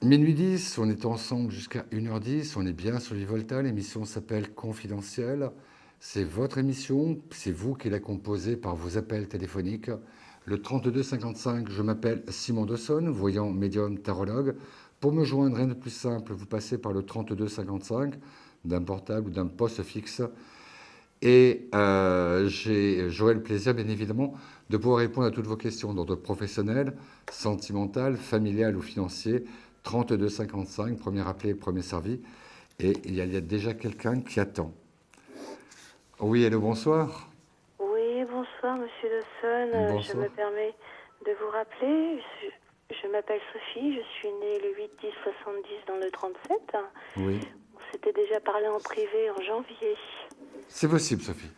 Minuit 10, on est ensemble jusqu'à 1h10, on est bien sur Vivolta, l'émission s'appelle Confidentiel. C'est votre émission, c'est vous qui la composez par vos appels téléphoniques. Le 3255, je m'appelle Simon Dawson, voyant médium tarologue. Pour me joindre, rien de plus simple, vous passez par le 3255 d'un portable ou d'un poste fixe. Et j'aurai le plaisir, bien évidemment, de pouvoir répondre à toutes vos questions d'ordre professionnel, sentimental, familial ou financier. 3255, premier appelé, premier servi. Et il y a déjà quelqu'un qui attend. Oui, allô, bonsoir. Oui, bonsoir, monsieur Dawson. Bonsoir. Je me permets de vous rappeler. Je m'appelle Sophie, je suis née le 8-10-70 dans le 37. Oui. On s'était déjà parlé en privé en janvier. C'est possible, Sophie.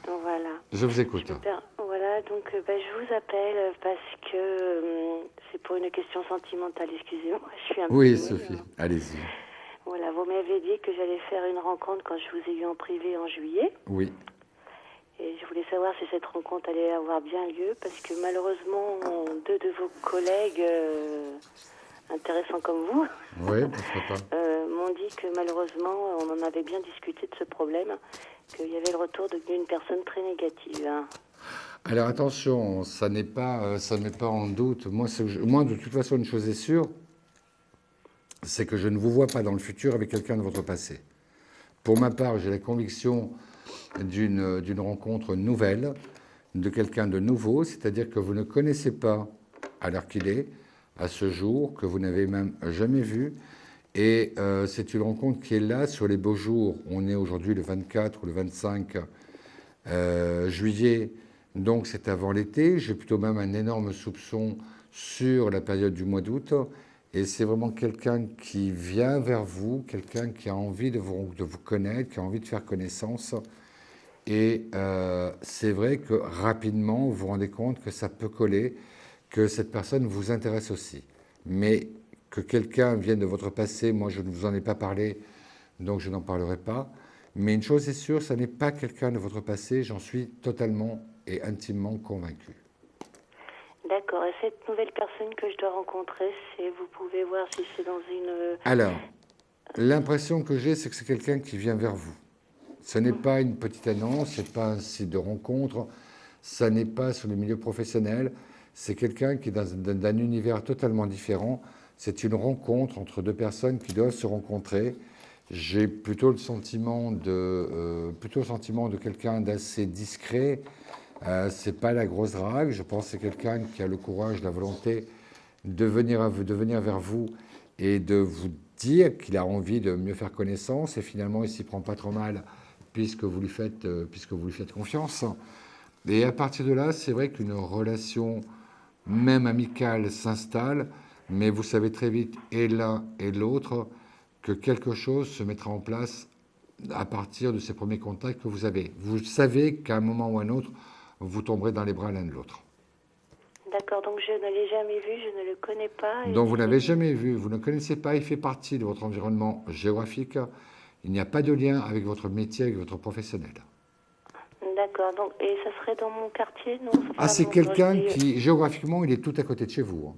Donc voilà. Je vous écoute. Voilà, donc je vous appelle parce que c'est pour une question sentimentale, excusez-moi, je suis un peu... Oui, Sophie, allez-y. Voilà, vous m'avez dit que j'allais faire une rencontre quand je vous ai eu en privé en juillet. Oui. Et je voulais savoir si cette rencontre allait avoir bien lieu, parce que malheureusement, deux de vos collègues, intéressants comme vous, Oui, pourquoi pas. m'ont dit que malheureusement, on en avait bien discuté de ce problème, qu'il y avait le retour d'une personne très négative. Alors attention, ça n'est pas en doute. Moi, de toute façon, une chose est sûre, c'est que je ne vous vois pas dans le futur avec quelqu'un de votre passé. Pour ma part, j'ai la conviction d'une rencontre nouvelle, de quelqu'un de nouveau, c'est-à-dire que vous ne connaissez pas à l'heure qu'il est, à ce jour, que vous n'avez même jamais vu. Et c'est une rencontre qui est là sur les beaux jours. On est aujourd'hui le 24 ou le 25 juillet, donc c'est avant l'été. J'ai plutôt même un énorme soupçon sur la période du mois d'août. Et c'est vraiment quelqu'un qui vient vers vous, quelqu'un qui a envie de vous connaître, qui a envie de faire connaissance. Et c'est vrai que rapidement, vous vous rendez compte que ça peut coller, que cette personne vous intéresse aussi. Mais que quelqu'un vienne de votre passé, moi je ne vous en ai pas parlé, donc je n'en parlerai pas. Mais une chose est sûre, ça n'est pas quelqu'un de votre passé, j'en suis totalement et intimement convaincu. D'accord. Et cette nouvelle personne que je dois rencontrer, vous pouvez voir si c'est dans une... Alors, l'impression que j'ai, c'est que c'est quelqu'un qui vient vers vous. Ce n'est pas une petite annonce, ce n'est pas un site de rencontre, ça n'est pas sur le milieu professionnel, c'est quelqu'un qui est d'un univers totalement différent. C'est une rencontre entre deux personnes qui doivent se rencontrer. J'ai plutôt le sentiment de quelqu'un d'assez discret. C'est pas la grosse drague. Je pense que c'est quelqu'un qui a le courage, la volonté de venir vers vous et de vous dire qu'il a envie de mieux faire connaissance. Et finalement, il s'y prend pas trop mal puisque vous lui faites confiance. Et à partir de là, c'est vrai qu'une relation, même amicale, s'installe. Mais vous savez très vite, et l'un et l'autre, que quelque chose se mettra en place à partir de ces premiers contacts que vous avez. Vous savez qu'à un moment ou à un autre, vous tomberez dans les bras l'un de l'autre. D'accord, donc je ne l'ai jamais vu, je ne le connais pas. Donc vous n'avez jamais vu, vous ne connaissez pas, il fait partie de votre environnement géographique. Il n'y a pas de lien avec votre métier, avec votre professionnel. D'accord, donc, et ça serait dans mon quartier, non? C'est quelqu'un qui, géographiquement, il est tout à côté de chez vous.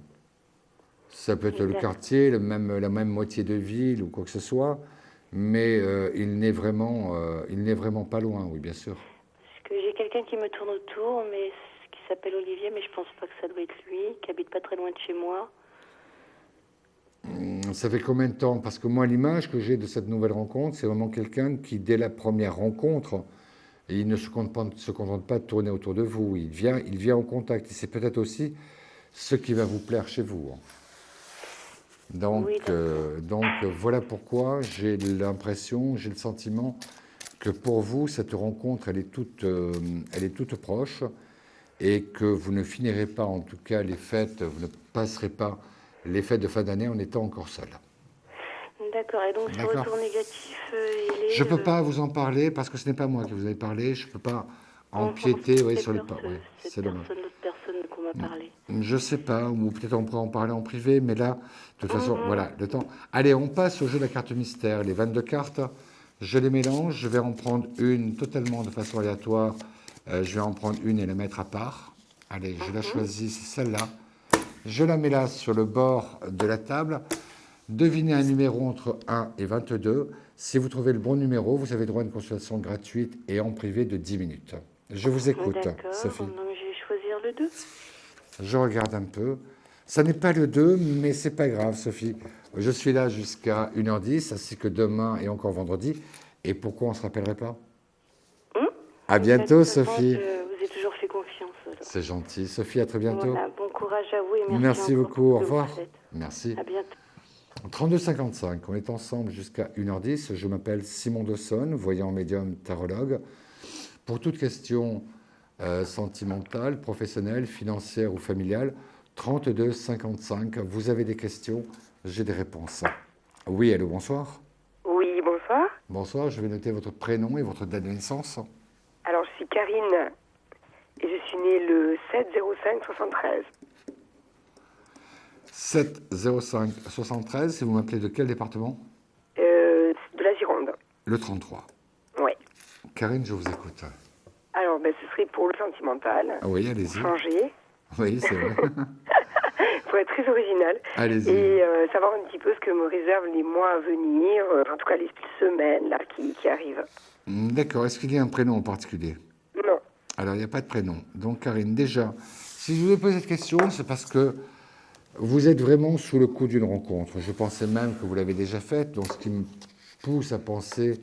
Ça peut être le quartier, la même moitié de ville ou quoi que ce soit, mais il n'est vraiment pas loin, oui, bien sûr. Parce que j'ai quelqu'un qui me tourne autour, mais qui s'appelle Olivier, mais je pense pas que ça doit être lui, qui habite pas très loin de chez moi. Ça fait combien de temps? Parce que moi, l'image que j'ai de cette nouvelle rencontre, c'est vraiment quelqu'un qui, dès la première rencontre, il ne se contente pas de tourner autour de vous. Il vient en contact. Et c'est peut-être aussi ce qui va vous plaire chez vous. Donc, oui, voilà pourquoi j'ai l'impression, j'ai le sentiment que pour vous, cette rencontre, elle est toute proche et que vous ne finirez pas, en tout cas, les fêtes, vous ne passerez pas les fêtes de fin d'année en étant encore seul. D'accord, et donc ce retour négatif, je ne peux pas vous en parler parce que ce n'est pas moi qui vous ai parlé, je ne peux pas empiéter sur le pas. C'est l'autre personne qu'on m'a parlé. Je ne sais pas, ou peut-être on pourra en parler en privé, mais là, de toute façon, voilà, le temps. Allez, on passe au jeu de la carte mystère. Les 22 cartes, je les mélange, je vais en prendre une totalement de façon aléatoire. Je vais en prendre une et la mettre à part. Allez, je la choisis, c'est celle-là. Je la mets là sur le bord de la table. Devinez un numéro entre 1 et 22. Si vous trouvez le bon numéro, vous avez droit à une consultation gratuite et en privé de 10 minutes. Je vous écoute, D'accord, Sophie. donc je vais choisir le 2. Je regarde un peu. Ça n'est pas le 2, mais c'est pas grave, Sophie. Je suis là jusqu'à 1h10, ainsi que demain et encore vendredi. Et pourquoi on ne se rappellerait pas? À bientôt, Sophie. Je vous ai toujours fait confiance. Alors. C'est gentil. Sophie, à très bientôt. Voilà, bon courage à vous et merci, Merci encore beaucoup, pour au ce que vous revoir. faites. Merci. À bientôt. 32,55, on est ensemble jusqu'à 1h10. Je m'appelle Simon Dessonne, voyant médium tarologue. Pour toute question sentimentale, professionnelle, financière ou familiale, 32,55. Vous avez des questions, j'ai des réponses. Oui, allô, bonsoir. Oui, bonsoir. Bonsoir, je vais noter votre prénom et votre date de naissance. Alors, je suis Karine et je suis née le 7-05-73. 7,05,73, et vous m'appelez de quel département? De la Gironde. Le 33. Oui. Karine, je vous écoute. Alors, ce serait pour le sentimental. Ah oui, allez-y. Changer. Oui, c'est vrai. Pour être très original. Allez-y. Et savoir un petit peu ce que me réservent les mois à venir, en tout cas les semaines là, qui arrivent. D'accord. Est-ce qu'il y a un prénom en particulier? Non. Alors, il n'y a pas de prénom. Donc, Karine, déjà, si je vous ai posé cette question, c'est parce que vous êtes vraiment sous le coup d'une rencontre. Je pensais même que vous l'avez déjà faite, donc ce qui me pousse à penser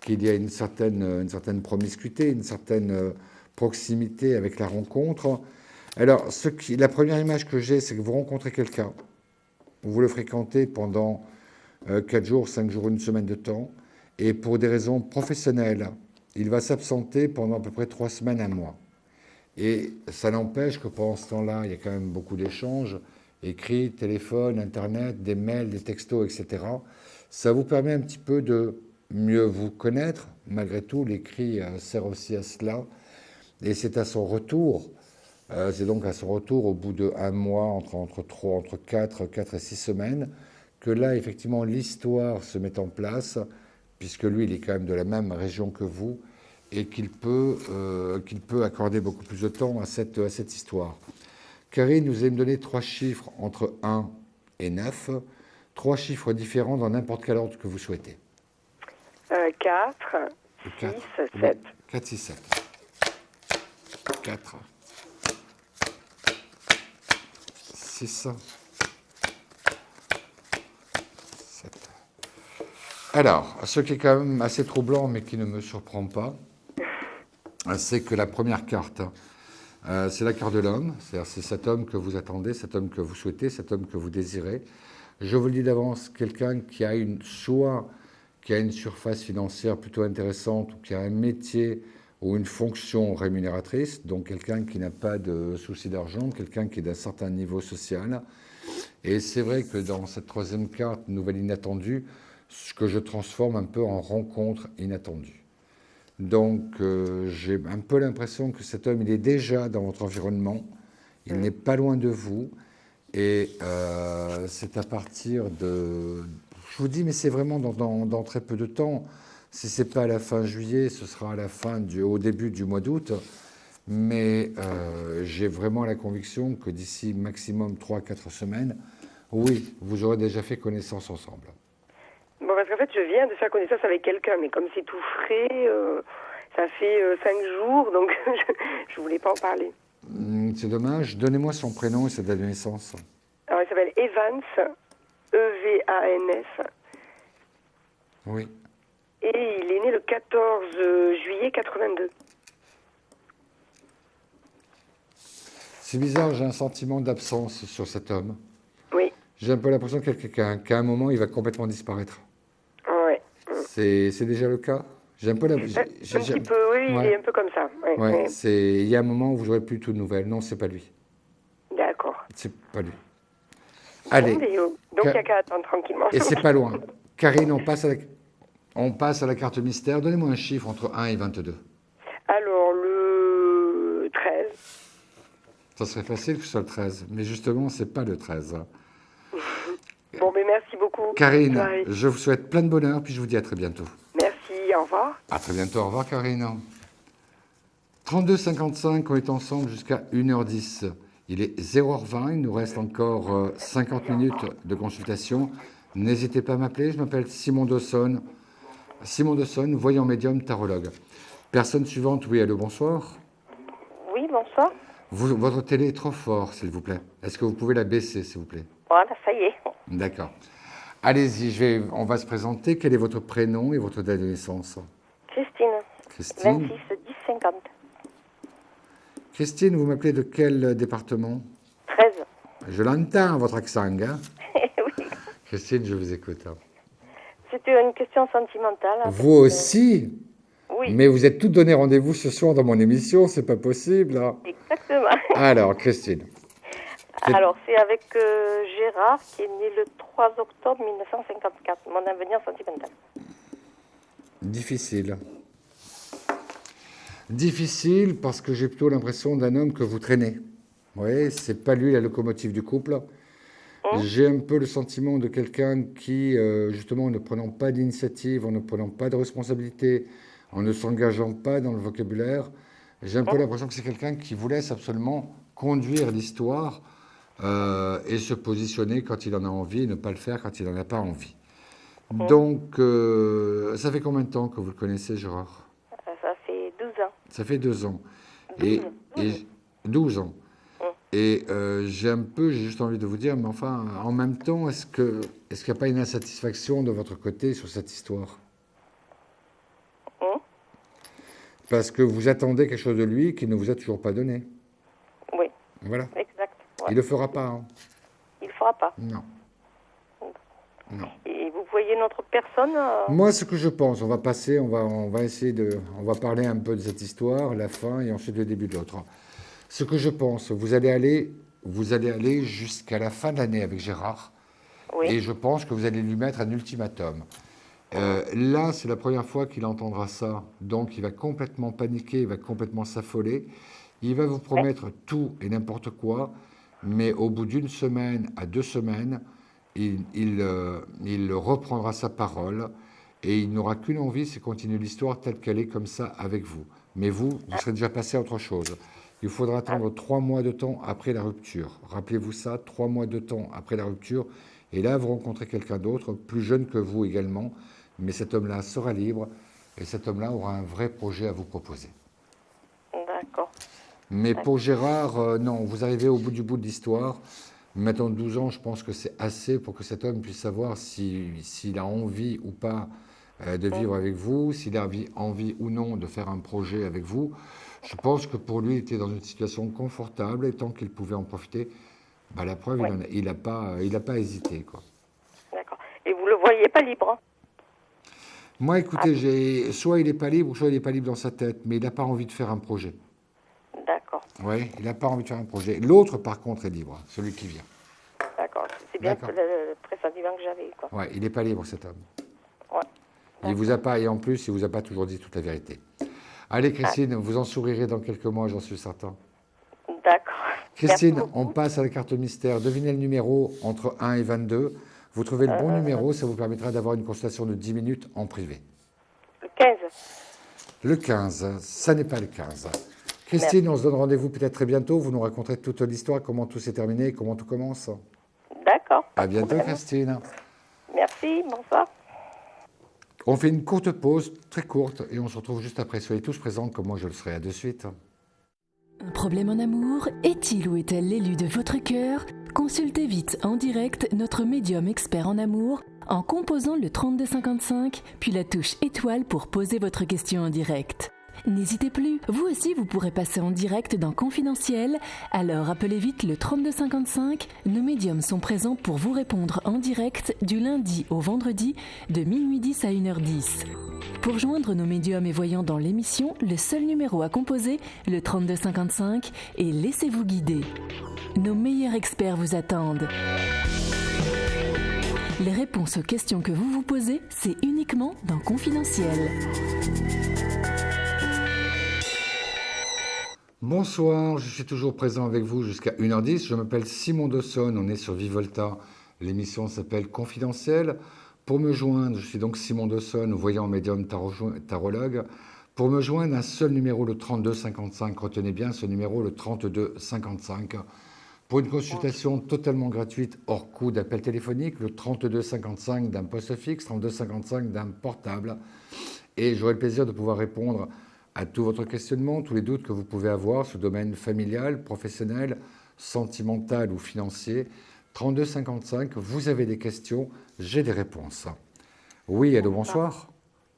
qu'il y a une certaine promiscuité, une certaine proximité avec la rencontre. Alors, la première image que j'ai, c'est que vous rencontrez quelqu'un, vous le fréquentez pendant 4 jours, 5 jours, une semaine de temps, et pour des raisons professionnelles, il va s'absenter pendant à peu près 3 semaines, 1 mois. Et ça n'empêche que pendant ce temps-là, il y a quand même beaucoup d'échanges, écrits, téléphone, Internet, des mails, des textos, etc. Ça vous permet un petit peu de mieux vous connaître. Malgré tout, l'écrit sert aussi à cela. Et c'est à son retour, c'est donc à son retour au bout de 1 mois, entre 4 et 6 semaines, que là, effectivement, l'histoire se met en place, puisque lui, il est quand même de la même région que vous, et qu'il peut accorder beaucoup plus de temps à cette histoire. Karine, vous allez me donner 3 chiffres entre 1 et 9, 3 chiffres différents dans n'importe quel ordre que vous souhaitez. 4, 6, 7. 4, 6, 7. 4, 6, 7. Alors, ce qui est quand même assez troublant, mais qui ne me surprend pas, c'est que la première carte, c'est la carte de l'homme, c'est-à-dire c'est cet homme que vous attendez, cet homme que vous souhaitez, cet homme que vous désirez. Je vous le dis d'avance, quelqu'un qui a une surface financière plutôt intéressante, ou qui a un métier ou une fonction rémunératrice, donc quelqu'un qui n'a pas de souci d'argent, quelqu'un qui est d'un certain niveau social. Et c'est vrai que dans cette troisième carte, nouvelle inattendue, ce que je transforme un peu en rencontre inattendue. Donc j'ai un peu l'impression que cet homme, il est déjà dans votre environnement, il n'est pas loin de vous, et c'est à partir de... Je vous dis, mais c'est vraiment dans très peu de temps. Si ce n'est pas à la fin juillet, ce sera à au début du mois d'août. Mais j'ai vraiment la conviction que d'ici maximum 3-4 semaines, oui, vous aurez déjà fait connaissance ensemble. Bon, parce qu'en fait, je viens de faire connaissance avec quelqu'un, mais comme c'est tout frais, ça fait 5 jours, donc je voulais pas en parler. C'est dommage. Donnez-moi son prénom et sa date de naissance. Alors, il s'appelle Evans, E-V-A-N-S. Oui. Et il est né le 14 juillet 82. C'est bizarre, j'ai un sentiment d'absence sur cet homme. Oui. J'ai un peu l'impression qu'à un moment, il va complètement disparaître. Ouais. C'est déjà le cas? J'ai un peu Un petit peu, oui, ouais. il est un peu comme ça. Ouais. Il y a un moment où vous n'aurez plus tout de nouvelles. Non, c'est pas lui. D'accord. C'est pas lui. Allez. Donc, il n'y a qu'à attendre tranquillement. Et c'est pas loin. Karine, on passe à la carte mystère. Donnez-moi un chiffre entre 1 et 22. Alors, le 13. Ça serait facile que ce soit le 13. Mais justement, c'est pas le 13. Bon, mais merci beaucoup. Karine, je vous souhaite plein de bonheur, puis je vous dis à très bientôt. Merci, au revoir. À très bientôt, au revoir Karine. 32,55, on est ensemble jusqu'à 1h10. Il est 0h20, il nous reste encore 50 minutes de consultation. N'hésitez pas à m'appeler, je m'appelle Simon Dawson. Simon Dawson, voyant médium, tarologue. Personne suivante, oui, allô, bonsoir. Oui, bonsoir. Votre télé est trop fort, s'il vous plaît. Est-ce que vous pouvez la baisser, s'il vous plaît? Voilà, ça y est. D'accord. Allez-y, on va se présenter. Quel est votre prénom et votre date de naissance? Christine. Christine. 26 10 50. Christine, vous m'appelez de quel département? 13. Je l'entends, votre accent, hein? Oui. Christine, je vous écoute. C'était une question sentimentale. Vous aussi? Oui, Mais vous êtes toutes donné rendez-vous ce soir dans mon émission, c'est pas possible. Hein. exactement. Alors, Christine. C'est- Alors, c'est avec Gérard, qui est né le 3 octobre 1954. Mon avenir sentimental. Difficile. Difficile parce que j'ai plutôt l'impression d'un homme que vous traînez. Vous voyez, c'est pas lui la locomotive du couple. J'ai un peu le sentiment de quelqu'un qui, justement, en ne prenant pas d'initiative, en ne prenant pas de responsabilité, en ne s'engageant pas dans le vocabulaire, j'ai un peu l'impression que c'est quelqu'un qui vous laisse absolument conduire l'histoire et se positionner quand il en a envie et ne pas le faire quand il n'en a pas envie. Donc, ça fait combien de temps que vous le connaissez, Gérard? Ça fait 12 ans. Ça fait 2 ans. 12. 12 ans. Et j'ai juste envie de vous dire, mais enfin, en même temps, est-ce qu'il n'y a pas une insatisfaction de votre côté sur cette histoire? Parce que vous attendez quelque chose de lui qu'il ne vous a toujours pas donné. Oui, Voilà. exact. Ouais. Il ne le fera pas. Hein. Il ne fera pas. Non. Non. Et vous voyez notre personne Moi, ce que je pense, on va passer, on va essayer on va parler un peu de cette histoire, la fin et ensuite le début de l'autre. Ce que je pense, vous allez aller jusqu'à la fin de l'année avec Gérard. Oui. Et je pense que vous allez lui mettre un ultimatum. Là, c'est la première fois qu'il entendra ça. Donc, il va complètement paniquer, il va complètement s'affoler. Il va vous promettre tout et n'importe quoi. Mais au bout d'une semaine à 2 semaines, il reprendra sa parole. Et il n'aura qu'une envie, c'est continuer l'histoire telle qu'elle est comme ça avec vous. Mais vous serez déjà passé à autre chose. Il faudra attendre 3 mois de temps après la rupture. Rappelez-vous ça, 3 mois de temps après la rupture. Et là, vous rencontrez quelqu'un d'autre, plus jeune que vous également. Mais cet homme-là sera libre et cet homme-là aura un vrai projet à vous proposer. D'accord. Mais pour Gérard, non, vous arrivez au bout de l'histoire. Maintenant 12 ans, je pense que c'est assez pour que cet homme puisse savoir s'il a envie ou pas de vivre avec vous, s'il a envie ou non de faire un projet avec vous. Je pense que pour lui, il était dans une situation confortable et tant qu'il pouvait en profiter, bah, la preuve, il n'a pas hésité, quoi. D'accord. Et vous le voyez pas libre? Moi, écoutez, soit il n'est pas libre, soit il n'est pas libre dans sa tête, mais il n'a pas envie de faire un projet. D'accord. Oui, il n'a pas envie de faire un projet. L'autre, par contre, est libre, celui qui vient. D'accord. C'est bien D'accord. le pressentiment que j'avais, quoi. Oui, il n'est pas libre, cet homme. Ouais. Il vous a pas, et en plus, il ne vous a pas toujours dit toute la vérité. Allez, Christine, vous en sourirez dans quelques mois, j'en suis certain. D'accord. Christine, Merci on beaucoup. passe à la carte mystère. Devinez le numéro entre 1 et 22. Vous trouvez le bon numéro, ça vous permettra d'avoir une consultation de 10 minutes en privé. Le 15. Le 15, ça n'est pas le 15. Christine, on se donne rendez-vous peut-être très bientôt. Vous nous raconterez toute l'histoire, comment tout s'est terminé, comment tout commence. D'accord. À bientôt, Christine. Merci. Bonsoir. On fait une courte pause, très courte, et on se retrouve juste après. Soyez tous présents, comme moi je le serai. À de suite. Un problème en amour? Est-il ou est-elle l'élu de votre cœur? Consultez vite en direct notre médium expert en amour en composant le 3255, puis la touche étoile pour poser votre question en direct. N'hésitez plus, vous aussi vous pourrez passer en direct dans Confidentiel, alors appelez vite le 3255, nos médiums sont présents pour vous répondre en direct du lundi au vendredi de minuit 10 à 1h10. Pour joindre nos médiums et voyants dans l'émission, le seul numéro à composer, le 3255, et laissez-vous guider. Nos meilleurs experts vous attendent. Les réponses aux questions que vous vous posez, c'est uniquement dans Confidentiel. Bonsoir, je suis toujours présent avec vous jusqu'à 1h10. Je m'appelle Simon Dawson, on est sur Vivolta. L'émission s'appelle Confidentiel. Pour me joindre, je suis donc Simon Dawson, voyant médium tarologue. Pour me joindre, un seul numéro, le 3255. Retenez bien ce numéro, le 3255. Pour une consultation totalement gratuite, hors coût d'appel téléphonique, le 3255 d'un poste fixe, 3255 d'un portable. Et j'aurai le plaisir de pouvoir répondre à tout votre questionnement, tous les doutes que vous pouvez avoir sur le domaine familial, professionnel, sentimental ou financier. 3255, vous avez des questions, j'ai des réponses. Oui, allô, bonsoir.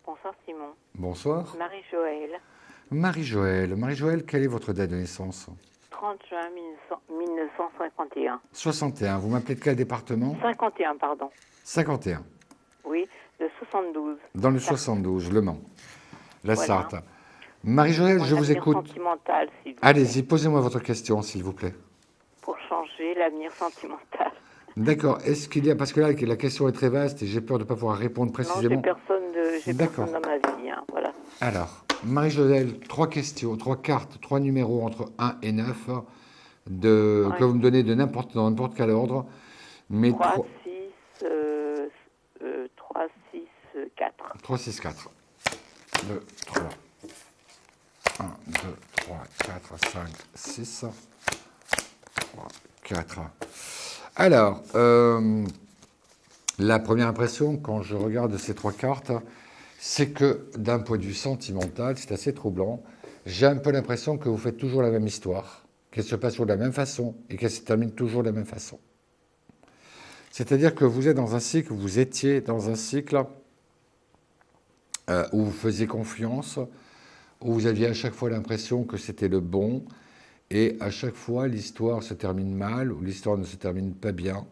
Bonsoir Simon. Bonsoir. Marie-Joëlle, Marie-Joëlle. Marie-Joëlle, quelle est votre date de naissance? 30 juin 1951. 61. Vous m'appelez de quel département? 51, pardon. 51. Oui, de 72. Dans le 72, Le Mans. La Voilà. Sarthe. Marie-Joëlle, Mon je vous avenir écoute. sentimental, s'il vous plaît. Allez-y, posez-moi votre question, s'il vous plaît. Pour changer l'avenir sentimental. D'accord. Est-ce qu'il y a... Parce que là, la question est très vaste et j'ai peur de ne pas pouvoir répondre Non, j'ai précisément. personne dans ma vie. Hein, voilà. Alors, Marie-Joëlle, 3 questions, 3 cartes, 3 numéros entre 1 et 9 que vous me donnez dans n'importe quel ordre. Mais 3, 6, 4. 3, 6, 4. 2, 3. 1, 2, 3, 4, 5, 6. 3, 4. Alors, la première impression, quand je regarde ces 3 cartes, c'est que d'un point de vue sentimental, c'est assez troublant. J'ai un peu l'impression que vous faites toujours la même histoire, qu'elle se passe toujours de la même façon et qu'elle se termine toujours de la même façon. C'est-à-dire que vous êtes dans un cycle, vous étiez dans un cycle où vous faisiez confiance, où vous aviez à chaque fois l'impression que c'était le bon, et à chaque fois l'histoire se termine mal, ou l'histoire ne se termine pas bien,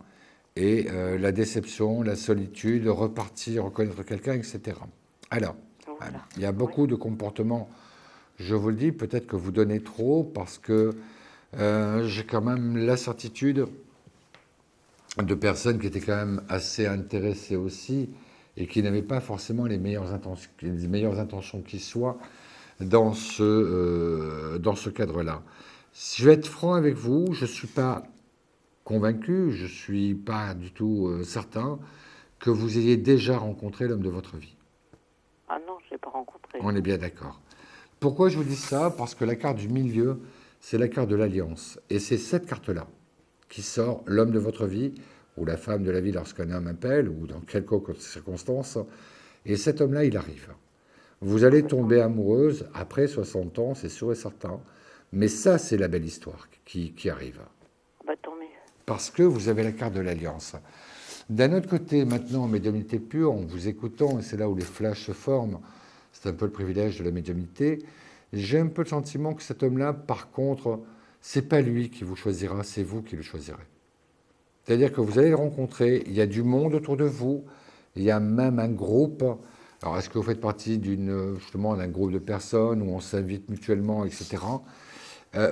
et la déception, la solitude, repartir, reconnaître quelqu'un, etc. Alors, Voilà. il y a beaucoup de comportements, je vous le dis, peut-être que vous donnez trop, parce que j'ai quand même la certitude de personnes qui étaient quand même assez intéressées aussi, et qui n'avaient pas forcément les meilleures intentions qui soient dans ce cadre-là. Si je vais être franc avec vous, je ne suis pas convaincu, je ne suis pas du tout certain que vous ayez déjà rencontré l'homme de votre vie. Ah non, je ne l'ai pas rencontré. On est bien d'accord. Pourquoi je vous dis ça? Parce que la carte du milieu, c'est la carte de l'alliance. Et c'est cette carte-là qui sort l'homme de votre vie, ou la femme de la vie lorsqu'un homme appelle, ou dans quelques circonstances. Et cet homme-là, il arrive. Vous allez tomber amoureuse après 60 ans, c'est sûr et certain. Mais ça, c'est la belle histoire qui arrive. Bah, tant mieux. Parce que vous avez la carte de l'alliance. D'un autre côté, maintenant, en médiumnité pure, en vous écoutant, et c'est là où les flashs se forment, c'est un peu le privilège de la médiumnité, j'ai un peu le sentiment que cet homme-là, par contre, c'est pas lui qui vous choisira, c'est vous qui le choisirez. C'est-à-dire que vous allez le rencontrer, il y a du monde autour de vous, il y a même un groupe. Alors, est-ce que vous faites partie justement d'un groupe de personnes où on s'invite mutuellement, etc.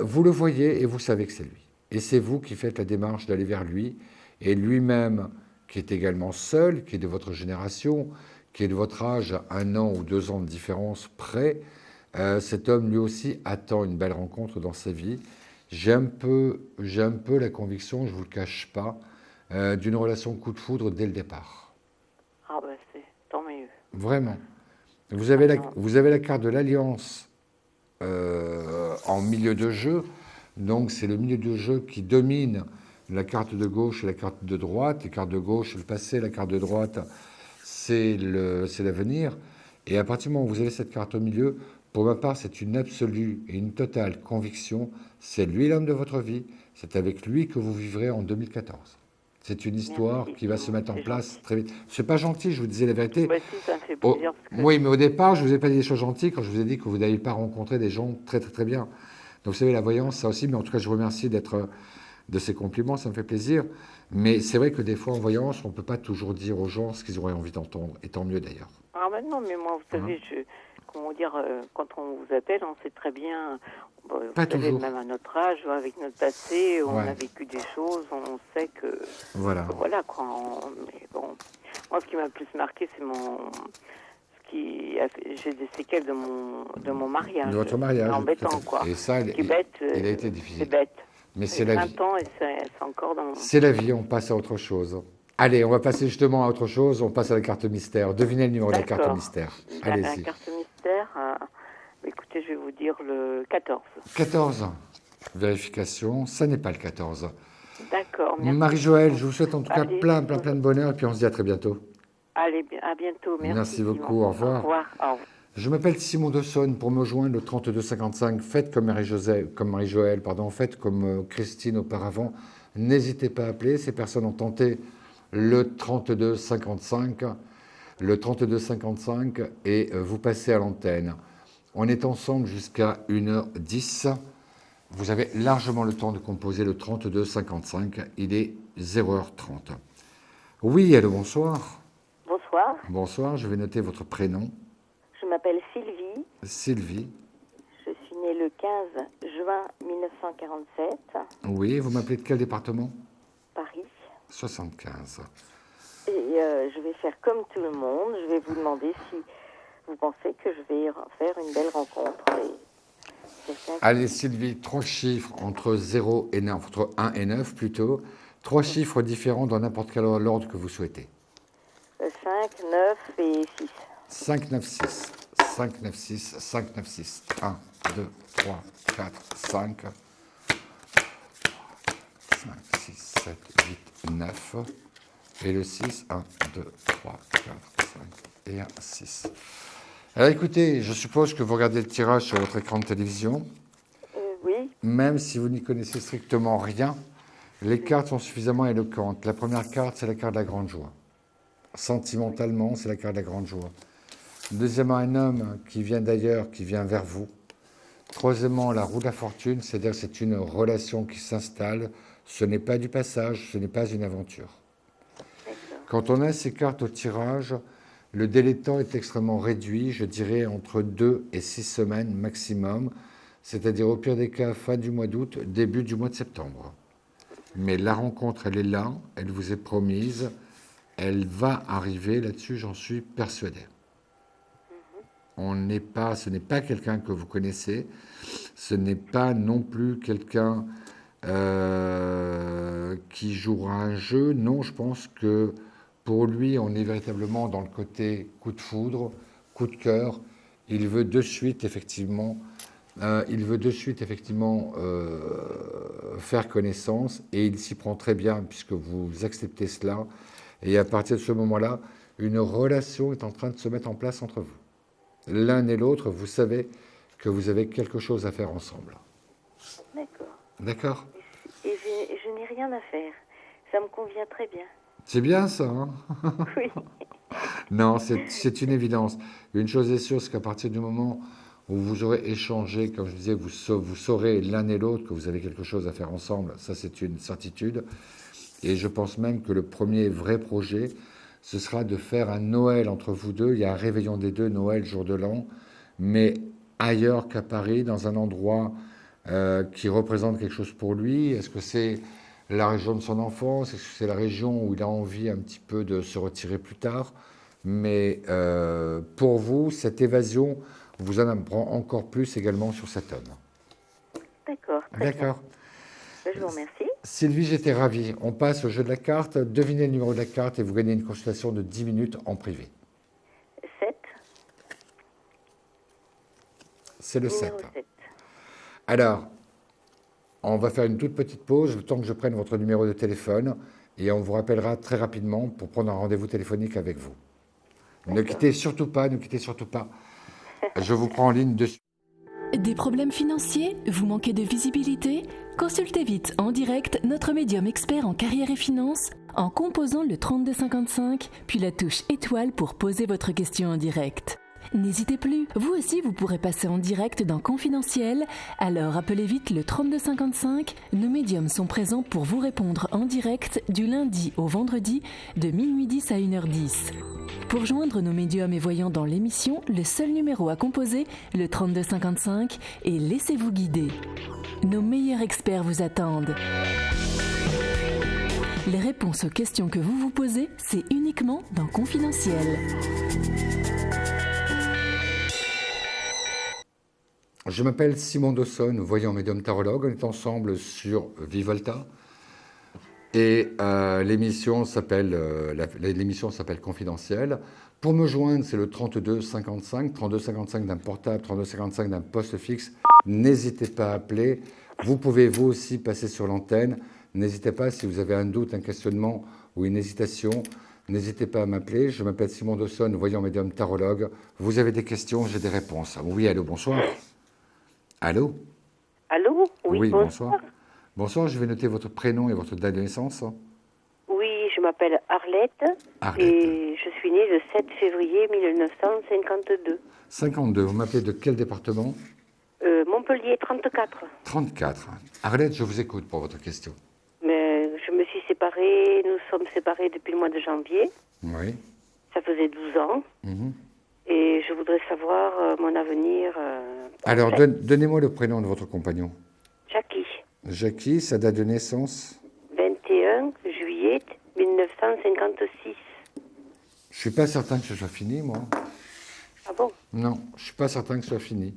Vous le voyez et vous savez que c'est lui. Et c'est vous qui faites la démarche d'aller vers lui. Et lui-même, qui est également seul, qui est de votre génération, qui est de votre âge, 1 an ou 2 ans de différence près, cet homme, lui aussi, attend une belle rencontre dans sa vie. J'ai un peu la conviction, je ne vous le cache pas, d'une relation coup de foudre dès le départ. Ah ben c'est tant mieux. Vraiment. Vous avez la carte de l'alliance en milieu de jeu. Donc c'est le milieu de jeu qui domine la carte de gauche et la carte de droite. La carte de gauche, c'est le passé. La carte de droite, c'est l'avenir. Et à partir du moment où vous avez cette carte au milieu, pour ma part, c'est une absolue et une totale conviction. C'est lui l'homme de votre vie. C'est avec lui que vous vivrez en 2014. C'est une histoire qui va se mettre en place très vite. C'est pas gentil, je vous disais la vérité. Bah si, ça me fait plaisir. Oui, mais au départ, je vous ai pas dit des choses gentilles quand je vous ai dit que vous n'avez pas rencontré des gens très, très, très bien. Donc, vous savez, la voyance, ça aussi. Mais en tout cas, je vous remercie de ces compliments, ça me fait plaisir. Mais c'est vrai que des fois, en voyance, on ne peut pas toujours dire aux gens ce qu'ils auraient envie d'entendre. Et tant mieux, d'ailleurs. Ah ben non, mais moi, vous savez, comment dire, quand on vous appelle, on sait très bien, pas vous savez, toujours. même à notre âge, avec notre passé, on a vécu des choses, on sait que... Voilà. Voilà, quoi. Mais bon, moi, ce qui m'a le plus marqué, c'est j'ai des séquelles de mon mariage. De votre mariage. C'est embêtant, quoi. Et ça, il a été difficile. C'est bête. Mais c'est la vie. 20 ans et c'est encore dans... C'est la vie, on passe à autre chose. Allez, on va passer justement à autre chose, on passe à la carte mystère. Devinez le numéro de la carte mystère. Allez-y. La carte mystère, écoutez, je vais vous dire le 14. 14. Vérification, ça n'est pas le 14. D'accord, merci. Marie-Joëlle, je vous souhaite en tout cas Allez. plein de bonheur et puis on se dit à très bientôt. Allez, à bientôt. Merci. Merci beaucoup, Simon. au revoir. Au revoir. Au revoir. Je m'appelle Simon Dessonne. Pour me joindre, le 3255, faites comme Marie-Joëlle, faites comme Christine auparavant. N'hésitez pas à appeler. Ces personnes ont tenté le 3255. Le 3255 et vous passez à l'antenne. On est ensemble jusqu'à 1h10. Vous avez largement le temps de composer le 3255. Il est 0h30. Oui, allô, bonsoir. Bonsoir, Bonsoir, je vais noter votre prénom. je m'appelle Sylvie. Sylvie. Je suis née le 15 juin 1947, Oui, vous m'appelez de quel département? Paris. 75. Et je vais faire comme tout le monde. Je vais vous demander si vous pensez que je vais faire une belle rencontre. Allez, Sylvie, 3 chiffres entre 0 et 9, entre 1 et 9 plutôt. 3 chiffres différents dans n'importe quel ordre que vous souhaitez. 5, 9 et 6. 5, 9, 6. 5, 9, 6. 5, 9, 6. 1, 2, 3, 4, 5. 5, 6, 7, 8, 9. Et le 6, 1, 2, 3, 4, 5 et 1, 6. Alors écoutez, je suppose que vous regardez le tirage sur votre écran de télévision. Oui, Même si vous n'y connaissez strictement rien, les cartes sont suffisamment éloquentes. La première carte, c'est la carte de la grande joie. Sentimentalement, c'est la carte de la grande joie. Deuxièmement, un homme qui vient d'ailleurs, qui vient vers vous. Troisièmement, la roue de la fortune, c'est-à-dire que c'est une relation qui s'installe. Ce n'est pas du passage, ce n'est pas une aventure. Quand on a ces cartes au tirage, le délai de temps est extrêmement réduit, je dirais entre 2 et 6 semaines maximum, c'est-à-dire au pire des cas, fin du mois d'août, début du mois de septembre. Mais la rencontre, elle est là, elle vous est promise, elle va arriver, là-dessus j'en suis persuadé. Ce n'est pas quelqu'un que vous connaissez, ce n'est pas non plus quelqu'un qui jouera un jeu. Non, je pense que pour lui, on est véritablement dans le côté coup de foudre, coup de cœur. Il veut de suite, effectivement, faire connaissance et il s'y prend très bien puisque vous acceptez cela. Et à partir de ce moment-là, une relation est en train de se mettre en place entre vous. L'un et l'autre, vous savez que vous avez quelque chose à faire ensemble. d'accord. D'accord? Et je n'ai rien à faire. Ça me convient très bien. C'est bien ça, hein? Oui. Non, c'est une évidence. Une chose est sûre, c'est qu'à partir du moment où vous aurez échangé, comme je disais, vous saurez l'un et l'autre que vous avez quelque chose à faire ensemble. Ça, c'est une certitude. Et je pense même que le premier vrai projet, ce sera de faire un Noël entre vous deux. Il y a un réveillon des deux, Noël, jour de l'an, mais ailleurs qu'à Paris, dans un endroit qui représente quelque chose pour lui. Est-ce que c'est la région de son enfance? Est-ce que c'est la région où il a envie un petit peu de se retirer plus tard? Mais pour vous, cette évasion vous en apprend encore plus également sur cet homme. D'accord. Très bien. D'accord. Je vous remercie. Sylvie, j'étais ravi. On passe au jeu de la carte. Devinez le numéro de la carte et vous gagnez une consultation de 10 minutes en privé. 7. C'est le 7. Numéro 7. Alors, on va faire une toute petite pause, le temps que je prenne votre numéro de téléphone, et on vous rappellera très rapidement pour prendre un rendez-vous téléphonique avec vous. Ne quittez surtout pas, ne quittez surtout pas. Je vous prends en ligne de suite. Des problèmes financiers? Vous manquez de visibilité? Consultez vite en direct notre médium expert en carrière et finance en composant le 3255, puis la touche étoile pour poser votre question en direct. N'hésitez plus, vous aussi vous pourrez passer en direct dans Confidentiel, alors appelez vite le 3255, nos médiums sont présents pour vous répondre en direct du lundi au vendredi de minuit 10 à 1h10. Pour joindre nos médiums et voyants dans l'émission, le seul numéro à composer, le 3255, et laissez-vous guider. Nos meilleurs experts vous attendent. Les réponses aux questions que vous vous posez, c'est uniquement dans Confidentiel. Je m'appelle Simon Dessonne, voyant médium tarologue. On est ensemble sur Vivolta. Et l'émission s'appelle Confidentiel. Pour me joindre, c'est le 3255, 3255 d'un portable, 3255 d'un poste fixe. N'hésitez pas à appeler. Vous pouvez vous aussi passer sur l'antenne. N'hésitez pas, si vous avez un doute, un questionnement ou une hésitation, n'hésitez pas à m'appeler. Je m'appelle Simon Dawson, voyant médium tarologue. Vous avez des questions, j'ai des réponses. Oui, allô, bonsoir. Allô? Allô? Oui, bonsoir. Bonsoir, je vais noter votre prénom et votre date de naissance. Oui, je m'appelle Arlette. Arlette. Et je suis née le 7 février 1952. 52, vous m'appelez de quel département? Montpellier 34. 34. Arlette, je vous écoute pour votre question. Mais je me suis séparée, nous sommes séparés depuis le mois de janvier. Oui. Ça faisait 12 ans. Mhm. Et je voudrais savoir mon avenir. Alors, donnez-moi le prénom de votre compagnon. Jackie. Jackie, sa date de naissance? 21 juillet 1956. Je suis pas certain que ce soit fini, moi. Ah bon? Non, je suis pas certain que ce soit fini.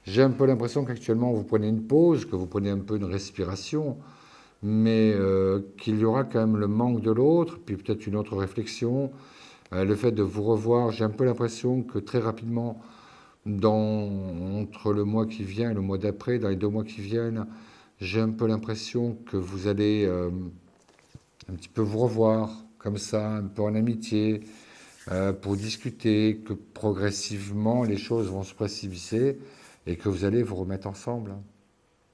J'ai un peu l'impression qu'actuellement, vous prenez une pause, que vous prenez un peu une respiration, mais qu'il y aura quand même le manque de l'autre, puis peut-être une autre réflexion. Le fait de vous revoir, j'ai un peu l'impression que très rapidement, entre le mois qui vient et le mois d'après, dans les 2 mois qui viennent, j'ai un peu l'impression que vous allez un petit peu vous revoir, comme ça, un peu en amitié, pour discuter, que progressivement les choses vont se précipiter et que vous allez vous remettre ensemble.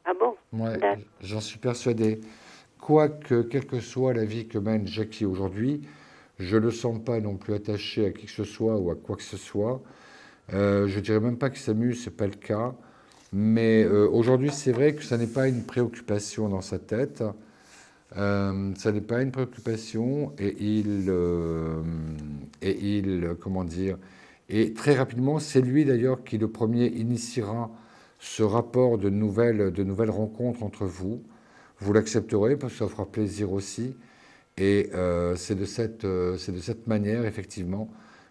Ah bon? Ouais, D'accord. j'en suis persuadé. Quoique, quelle que soit la vie que mène Jackie aujourd'hui, je ne le sens pas non plus attaché à qui que ce soit ou à quoi que ce soit. Je dirais même pas qu'il s'amuse, c'est pas le cas. Mais aujourd'hui, c'est vrai que ça n'est pas une préoccupation dans sa tête. Ça n'est pas une préoccupation comment dire, et très rapidement, c'est lui d'ailleurs qui le premier initiera ce rapport de nouvelles rencontres entre vous. Vous l'accepterez parce que ça vous fera plaisir aussi. Et c'est de cette manière, effectivement,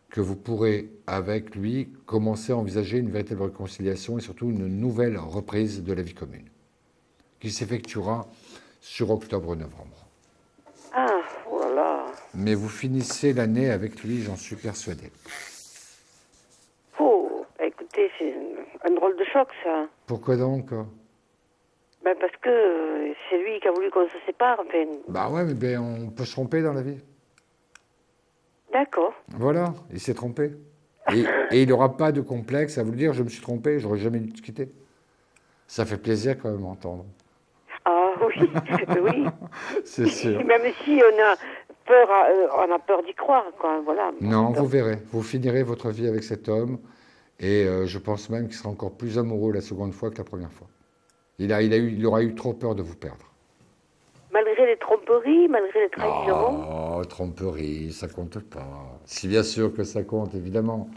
que vous pourrez, avec lui, commencer à envisager une véritable réconciliation et surtout une nouvelle reprise de la vie commune, qui s'effectuera sur octobre-novembre. Ah, voilà. Mais vous finissez l'année avec lui, j'en suis persuadé. Oh, écoutez, c'est un drôle de choc, ça. Pourquoi donc? Ben parce que c'est lui qui a voulu qu'on se sépare, enfin. Bah ouais, mais ben, on peut se tromper dans la vie. D'accord. Voilà, il s'est trompé. Et il n'aura pas de complexe à vous le dire, je me suis trompé, j'aurais jamais dû te quitter. Ça fait plaisir quand même à entendre. Ah oui, oui. C'est sûr. Même si on a peur d'y croire, quoi. Voilà. Non, vous verrez. Vous finirez votre vie avec cet homme. Et je pense même qu'il sera encore plus amoureux la seconde fois que la première fois. Il aura eu trop peur de vous perdre. Malgré les tromperies, malgré les trahisons. Oh, tromperie, ça compte pas. Si bien sûr que ça compte, évidemment.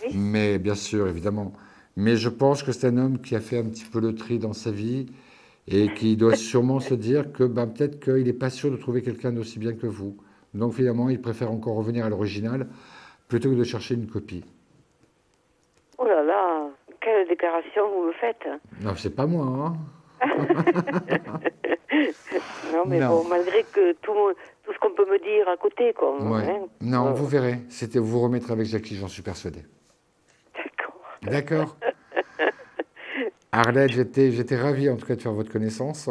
Oui. Mais bien sûr, évidemment. Mais je pense que c'est un homme qui a fait un petit peu le tri dans sa vie et qui doit sûrement se dire que ben, peut-être qu'il n'est pas sûr de trouver quelqu'un d'aussi bien que vous. Donc finalement, il préfère encore revenir à l'original plutôt que de chercher une copie. Oh là là, quelle déclaration vous me faites. Non, c'est pas moi, hein. Non, mais Non. bon, malgré que tout ce qu'on peut me dire à côté, quoi. Ouais. Hein. Non, vous verrez. Vous vous remettrez avec Jackie, j'en suis persuadé. D'accord. D'accord. Arlette, j'étais ravi en tout cas de faire votre connaissance.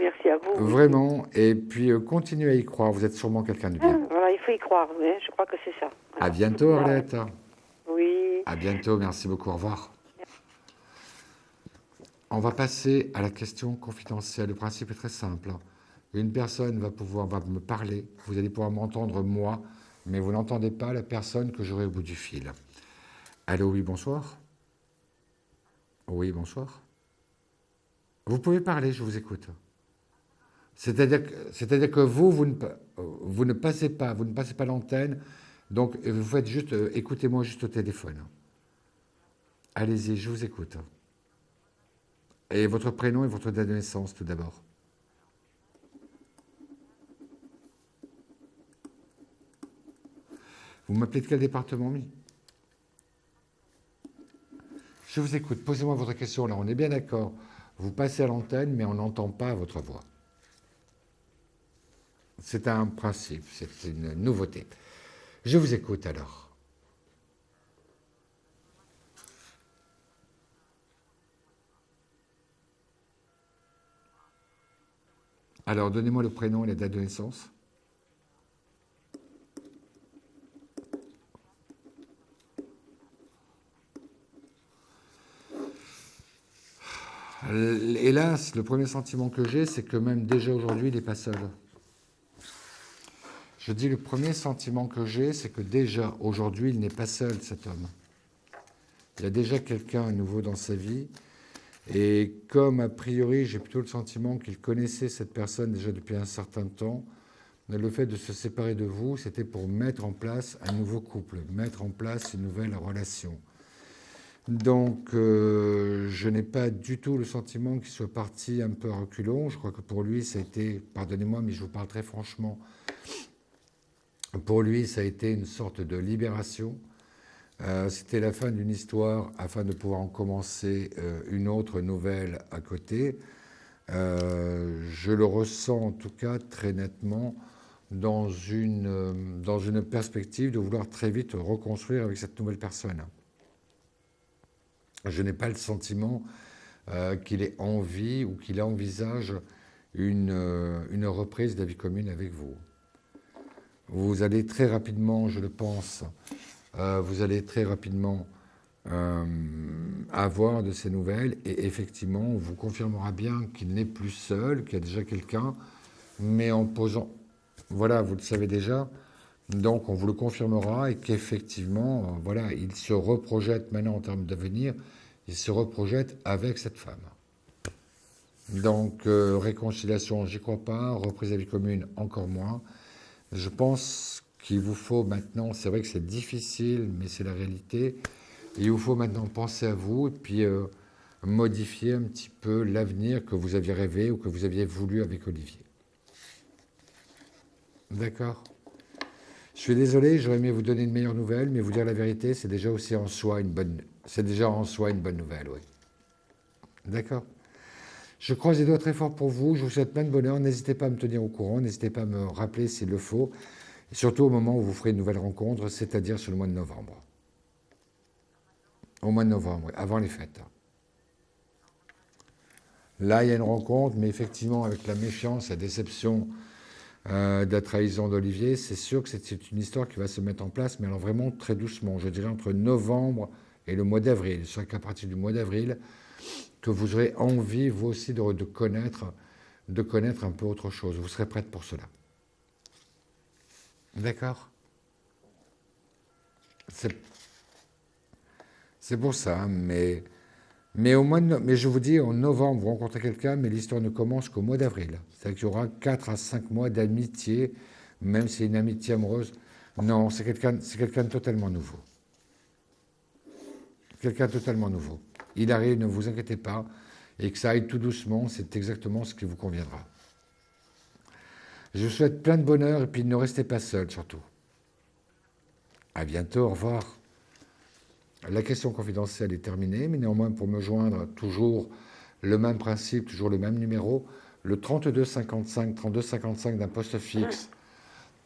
Merci à vous. Vraiment. Et puis continuez à y croire. Vous êtes sûrement quelqu'un de bien. Voilà, il faut y croire, hein. Je crois que c'est ça. À bientôt, Arlette. Oui. À bientôt. Merci beaucoup. Au revoir. On va passer à la question confidentielle. Le principe est très simple. Une personne va me parler. Vous allez pouvoir m'entendre moi, mais vous n'entendez pas la personne que j'aurai au bout du fil. Allô, oui, bonsoir. Oui, bonsoir. Vous pouvez parler, je vous écoute. C'est-à-dire que vous ne passez pas l'antenne, donc vous faites juste, écoutez-moi juste au téléphone. Allez-y, je vous écoute. Et votre prénom et votre date de naissance, tout d'abord. Vous m'appelez de quel département, oui? Je vous écoute. Posez-moi votre question. Là, on est bien d'accord. Vous passez à l'antenne, mais on n'entend pas votre voix. C'est un principe, c'est une nouveauté. Je vous écoute alors. Alors, donnez-moi le prénom et la date de naissance. Hélas, le premier sentiment que j'ai, c'est que même déjà aujourd'hui, il n'est pas seul. Je dis le premier sentiment que j'ai, c'est que déjà aujourd'hui, il n'est pas seul, cet homme. Il y a déjà quelqu'un à nouveau dans sa vie. Et comme a priori, j'ai plutôt le sentiment qu'il connaissait cette personne déjà depuis un certain temps, le fait de se séparer de vous, c'était pour mettre en place un nouveau couple, mettre en place une nouvelle relation. Donc, je n'ai pas du tout le sentiment qu'il soit parti un peu à reculons. Je crois que pour lui, ça a été, pardonnez-moi, mais je vous parle très franchement, pour lui, ça a été une sorte de libération. C'était la fin d'une histoire afin de pouvoir en commencer une autre nouvelle à côté. Je le ressens en tout cas très nettement dans une perspective de vouloir très vite reconstruire avec cette nouvelle personne. Je n'ai pas le sentiment qu'il ait envie ou qu'il envisage une reprise de la vie commune avec vous. Vous allez très rapidement, je le pense, vous allez très rapidement avoir de ces nouvelles et effectivement, on vous confirmera bien qu'il n'est plus seul, qu'il y a déjà quelqu'un, mais en posant... Voilà, vous le savez déjà, donc on vous le confirmera et qu'effectivement, voilà, il se reprojette maintenant en termes d'avenir, il se reprojette avec cette femme. Donc, réconciliation, j'y crois pas, reprise à vie commune, encore moins. Je pense qu'il vous faut maintenant, c'est vrai que c'est difficile, mais c'est la réalité, il vous faut maintenant penser à vous et puis modifier un petit peu l'avenir que vous aviez rêvé ou que vous aviez voulu avec Olivier. D'accord ? Je suis désolé, j'aurais aimé vous donner une meilleure nouvelle, mais vous dire la vérité, c'est déjà aussi en soi une bonne, nouvelle, oui. D'accord ? Je croise les doigts très fort pour vous, je vous souhaite plein de bonheur, n'hésitez pas à me tenir au courant, n'hésitez pas à me rappeler s'il le faut, et surtout au moment où vous ferez une nouvelle rencontre, c'est-à-dire sur le mois de novembre. Au mois de novembre, oui, avant les fêtes. Là, il y a une rencontre, mais effectivement, avec la méfiance, la déception de la trahison d'Olivier, c'est sûr que c'est une histoire qui va se mettre en place, mais alors vraiment très doucement, je dirais entre novembre et le mois d'avril. Ce sera qu'à partir du mois d'avril que vous aurez envie, vous aussi, de connaître un peu autre chose. Vous serez prête pour cela. D'accord ? C'est pour ça, mais je vous dis, en novembre, vous rencontrez quelqu'un, mais l'histoire ne commence qu'au mois d'avril. C'est-à-dire qu'il y aura 4 à 5 mois d'amitié, même si c'est une amitié amoureuse. Non, c'est quelqu'un de totalement nouveau. Quelqu'un de totalement nouveau. Il arrive, ne vous inquiétez pas, et que ça aille tout doucement, c'est exactement ce qui vous conviendra. Je vous souhaite plein de bonheur, et puis ne restez pas seul, surtout. À bientôt, au revoir. La question confidentielle est terminée, mais néanmoins, pour me joindre, toujours le même principe, toujours le même numéro, le 3255 d'un poste fixe,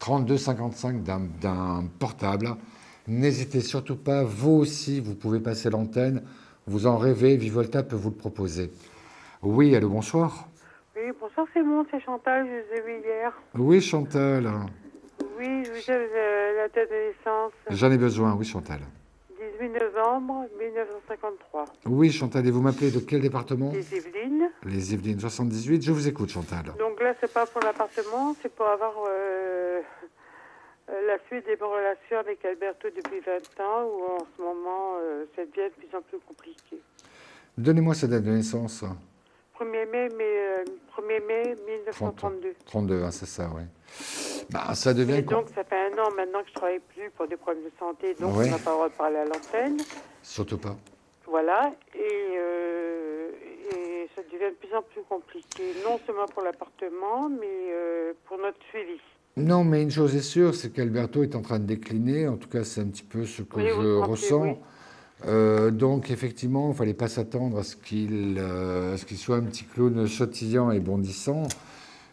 3255 d'un portable. N'hésitez surtout pas, vous aussi, vous pouvez passer l'antenne, vous en rêvez, Vivolta peut vous le proposer. Oui, allô, bonsoir. Oui, bonsoir, c'est bon, c'est Chantal, je vous ai vu hier. Oui, Chantal. Oui, je vous ai la date de naissance. J'en ai besoin, oui, Chantal. 18 novembre 1953. Oui, Chantal, et vous m'appelez de quel département ? Les Yvelines. Les Yvelines 78, je vous écoute, Chantal. Donc là, c'est pas pour l'appartement, c'est pour avoir la suite des relations avec Alberto depuis 20 ans, où en ce moment, ça devient de plus en plus compliqué. Donnez-moi sa date de naissance. 1er mai 1932. 32, hein, c'est ça, oui. Bah, ça devient... Et donc, ça fait 1 an maintenant que je travaille plus pour des problèmes de santé, donc Ouais. on n'a pas le droit de parler à l'antenne. Surtout pas. Voilà, et ça devient de plus en plus compliqué, non seulement pour l'appartement, mais pour notre suivi. Non, mais une chose est sûre, c'est qu'Alberto est en train de décliner. En tout cas, c'est un petit peu ce que Oui, vous je le rappelez, ressens. oui. Donc, effectivement, il ne fallait pas s'attendre à ce qu'il soit un petit clown sautillant et bondissant.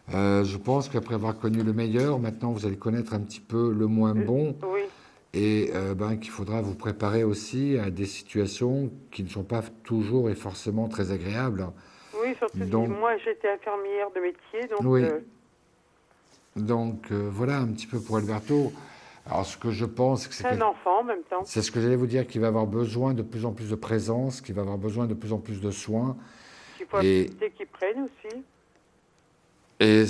Je pense qu'après avoir connu le meilleur, maintenant, vous allez connaître un petit peu le moins bon. Oui, Et qu'il faudra vous préparer aussi à des situations qui ne sont pas toujours et forcément très agréables. oui, Oui, surtout Donc- moi j'étais infirmière de métier, donc Oui. Donc voilà un petit peu pour Alberto. Alors ce que je pense, c'est que c'est un enfant en même temps. c'est ce que j'allais vous dire, qu'il va avoir besoin de plus en plus de présence, qu'il va avoir besoin de plus en plus de soins. Il faut Et- accepter qu'ils prennent aussi. Et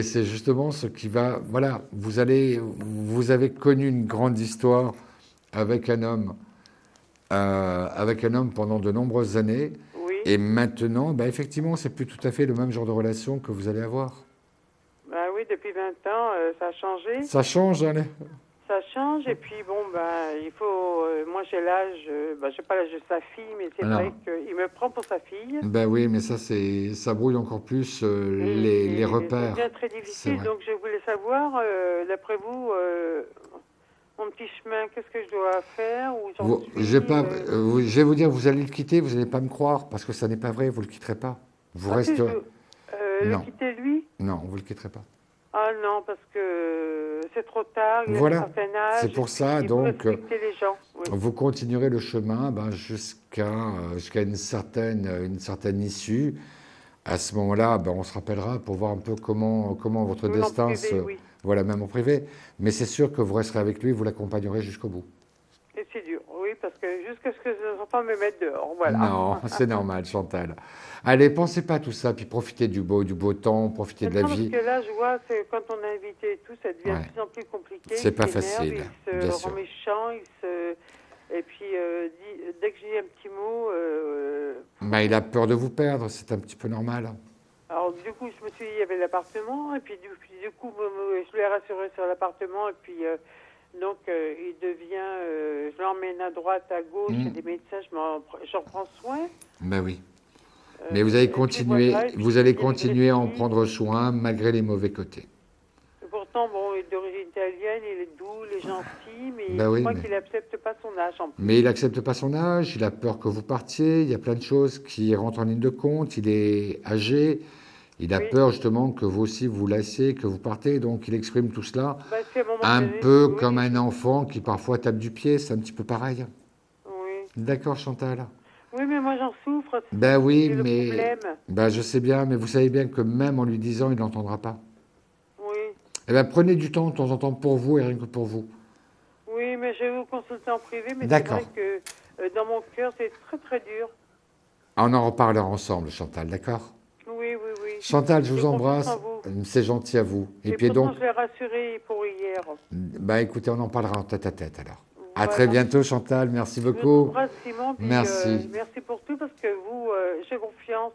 c'est justement ce qui va... Voilà, vous avez connu une grande histoire avec un homme pendant de nombreuses années. Oui. Et maintenant, bah, effectivement, c'est plus tout à fait le même genre de relation que vous allez avoir. Bah oui, depuis 20 ans, ça a changé. Ça change, hein, Ça change, et puis bon, il faut. Moi j'ai l'âge, j'ai pas l'âge de sa fille, mais c'est Alors. vrai qu'il me prend pour sa fille. Ben oui, mais ça brouille encore plus les repères. C'est bien très C'est difficile, vrai. donc je voulais savoir, d'après vous, mon petit chemin, qu'est-ce que je dois faire où j'en suis, Je vais vous dire, vous allez le quitter, vous n'allez pas me croire, parce que ça n'est pas vrai, vous ne le quitterez pas. Vous Ah, si resterez... le Non. quitter lui? Non, vous ne le quitterez pas. Ah non, parce que c'est trop tard, il Voilà. a un certain âge. C'est pour et ça, puis il faut donc, respecter les gens. Oui. Vous continuerez le chemin jusqu'à une certaine issue. À ce moment-là, on se rappellera pour voir un peu comment votre Même en destin privé, oui. Voilà, même en privé. Mais c'est sûr que vous resterez avec lui, vous l'accompagnerez jusqu'au bout. Et c'est dur, oui, parce que jusqu'à ce que les enfants me mettent dehors, voilà. Non, c'est normal, Chantal. Allez, pensez pas à tout ça, puis profitez du beau temps, profitez de la Parce vie. que là, je vois que quand on est invité et tout, ça devient Ouais. de plus en plus compliqué. C'est Il pas s'énerve, facile, il bien se sûr. rend méchant, et puis dès que j'ai un petit mot, Il a peur de vous perdre, c'est un petit peu normal. alors du coup, je me suis dit, il y avait l'appartement, et puis du coup, je l'ai rassuré sur l'appartement, et puis donc il devient, je l'emmène à droite, à gauche, il y a des médecins, j'en prends soin. Ben oui. Mais vous allez et puis continuer, voilà, et puis vous allez il y a une continuer à en grésie. prendre soin malgré les mauvais côtés. Et pourtant, bon, il est d'origine italienne, il est doux, il est gentil, mais Bah je oui, crois mais- qu'il n'accepte pas son âge en plus. Mais il n'accepte pas son âge, il a peur que vous partiez, il y a plein de choses qui rentrent en ligne de compte, il est âgé, il a Oui. peur justement que vous aussi vous lassiez, que vous partez, donc il exprime tout cela Bah, c'est à un moment un donné, peu oui, comme un enfant qui parfois tape du pied, c'est un petit peu pareil. Oui. D'accord, Chantal? Oui, mais moi j'en souffre. Ben oui, c'est le mais problème. je sais bien, mais vous savez bien que même en lui disant, il n'entendra pas. Oui. Eh bien, prenez du temps de temps en temps pour vous et rien que pour vous. Oui, mais je vais vous consulter en privé, mais c'est D'accord. vrai que dans mon cœur, c'est très très dur. On en reparlera ensemble, Chantal, d'accord? Oui, oui, oui. Chantal, je J'ai vous confiance embrasse. en vous. C'est gentil à vous. Et puis pourtant, donc, je l'ai rassuré pour hier. écoutez, on en parlera en tête à tête alors. À Voilà. très bientôt, Chantal. Merci Je vous beaucoup. embrasse, Simon. Puis, Merci. merci pour tout, parce que vous, j'ai confiance.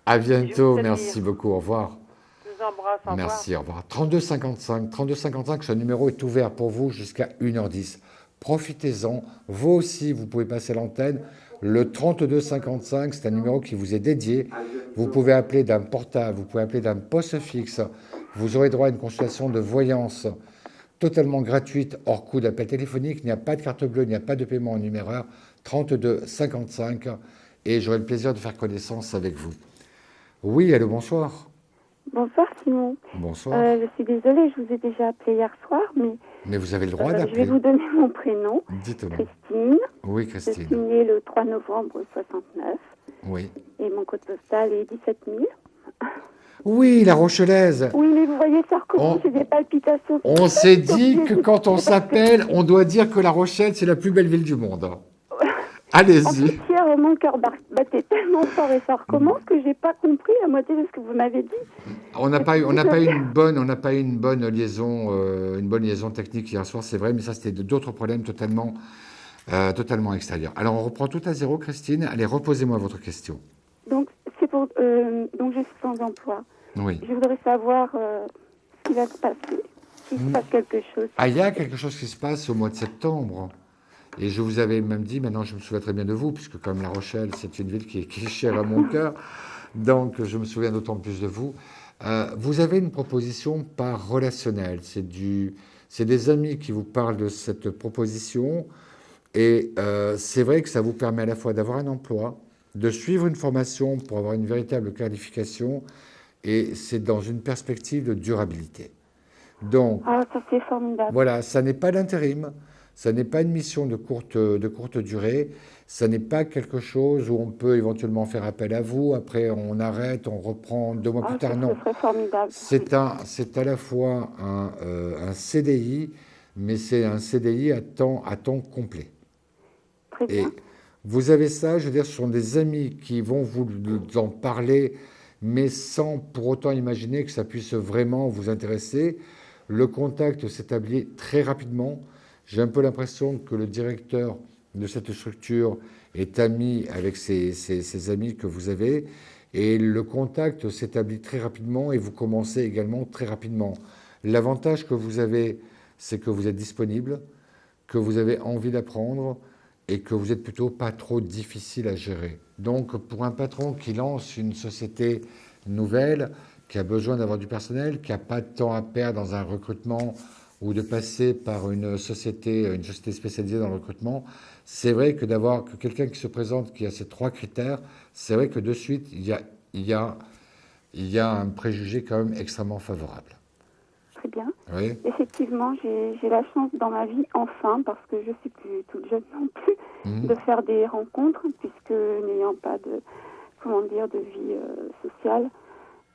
À Je bientôt. vous admire. Merci beaucoup. Au revoir. Je vous embrasse. Au revoir. Merci. Au revoir. 3255. 3255, ce numéro est ouvert pour vous jusqu'à 1h10. Profitez-en. Vous aussi, vous pouvez passer l'antenne. Le 3255, c'est un numéro qui vous est dédié. Vous pouvez appeler d'un portable, vous pouvez appeler d'un poste fixe. Vous aurez droit à une consultation de voyance totalement gratuite, hors coût d'appel téléphonique. Il n'y a pas de carte bleue, il n'y a pas de paiement en numéreur. 3255. Et j'aurai le plaisir de faire connaissance avec vous. Oui, allô, bonsoir. Bonsoir Simon. Bonsoir. Je suis désolée, je vous ai déjà appelé hier soir, mais Mais vous avez le droit je vais d'appeler. vous donner mon prénom. Dites-moi. Christine. Oui, Je suis Christine. née le 3 novembre 69 Oui. et mon code postal est 17 000. Oui, la Rochelaise. Oui, mais vous voyez, ça recommence, j'ai des palpitations. On s'est dit que quand on s'appelle, on doit dire que La Rochelle, c'est la plus belle ville du monde. En Allez-y. plus, hier, mon cœur battait tellement fort et ça recommence que j'ai pas compris la moitié de ce que vous m'avez dit. On n'a pas eu une bonne liaison technique hier soir, c'est vrai, mais ça c'était d'autres problèmes totalement extérieurs. Alors on reprend tout à zéro, Christine. Allez, reposez-moi votre question. Donc, c'est pour, donc je suis sans emploi. Oui. Je voudrais savoir ce qui va se passer, s'il se passe quelque chose. Ah, il y a quelque chose qui se passe au mois de septembre. Et je vous avais même dit, maintenant je me souviens très bien de vous, puisque comme La Rochelle, c'est une ville qui est chère à mon cœur, donc je me souviens d'autant plus de vous. Vous avez une proposition par relationnel. C'est des amis qui vous parlent de cette proposition. Et c'est vrai que ça vous permet à la fois d'avoir un emploi, de suivre une formation pour avoir une véritable qualification. Et c'est dans une perspective de durabilité. Donc, Ah, ça c'est formidable. voilà, ça n'est pas d'intérim. Ça n'est pas une mission de courte durée. Ça n'est pas quelque chose où on peut éventuellement faire appel à vous. Après, on arrête, on reprend 2 mois plus tard. Non. Ce serait formidable. C'est à la fois un CDI, mais c'est un CDI à temps complet. Très Et bien. vous avez ça, je veux dire, ce sont des amis qui vont vous en parler, mais sans pour autant imaginer que ça puisse vraiment vous intéresser. Le contact s'établit très rapidement. J'ai un peu l'impression que le directeur de cette structure est ami avec ses amis que vous avez. Et le contact s'établit très rapidement et vous commencez également très rapidement. L'avantage que vous avez, c'est que vous êtes disponible, que vous avez envie d'apprendre et que vous êtes plutôt pas trop difficile à gérer. Donc, pour un patron qui lance une société nouvelle, qui a besoin d'avoir du personnel, qui n'a pas de temps à perdre dans un recrutement ou de passer par une société spécialisée dans le recrutement, c'est vrai que d'avoir quelqu'un qui se présente, qui a ces 3 critères, c'est vrai que de suite, il y a un préjugé quand même extrêmement favorable. Très bien. Oui. Effectivement, j'ai la chance dans ma vie, enfin, parce que je suis plus toute jeune non plus, de faire des rencontres, puisque n'ayant pas de vie sociale,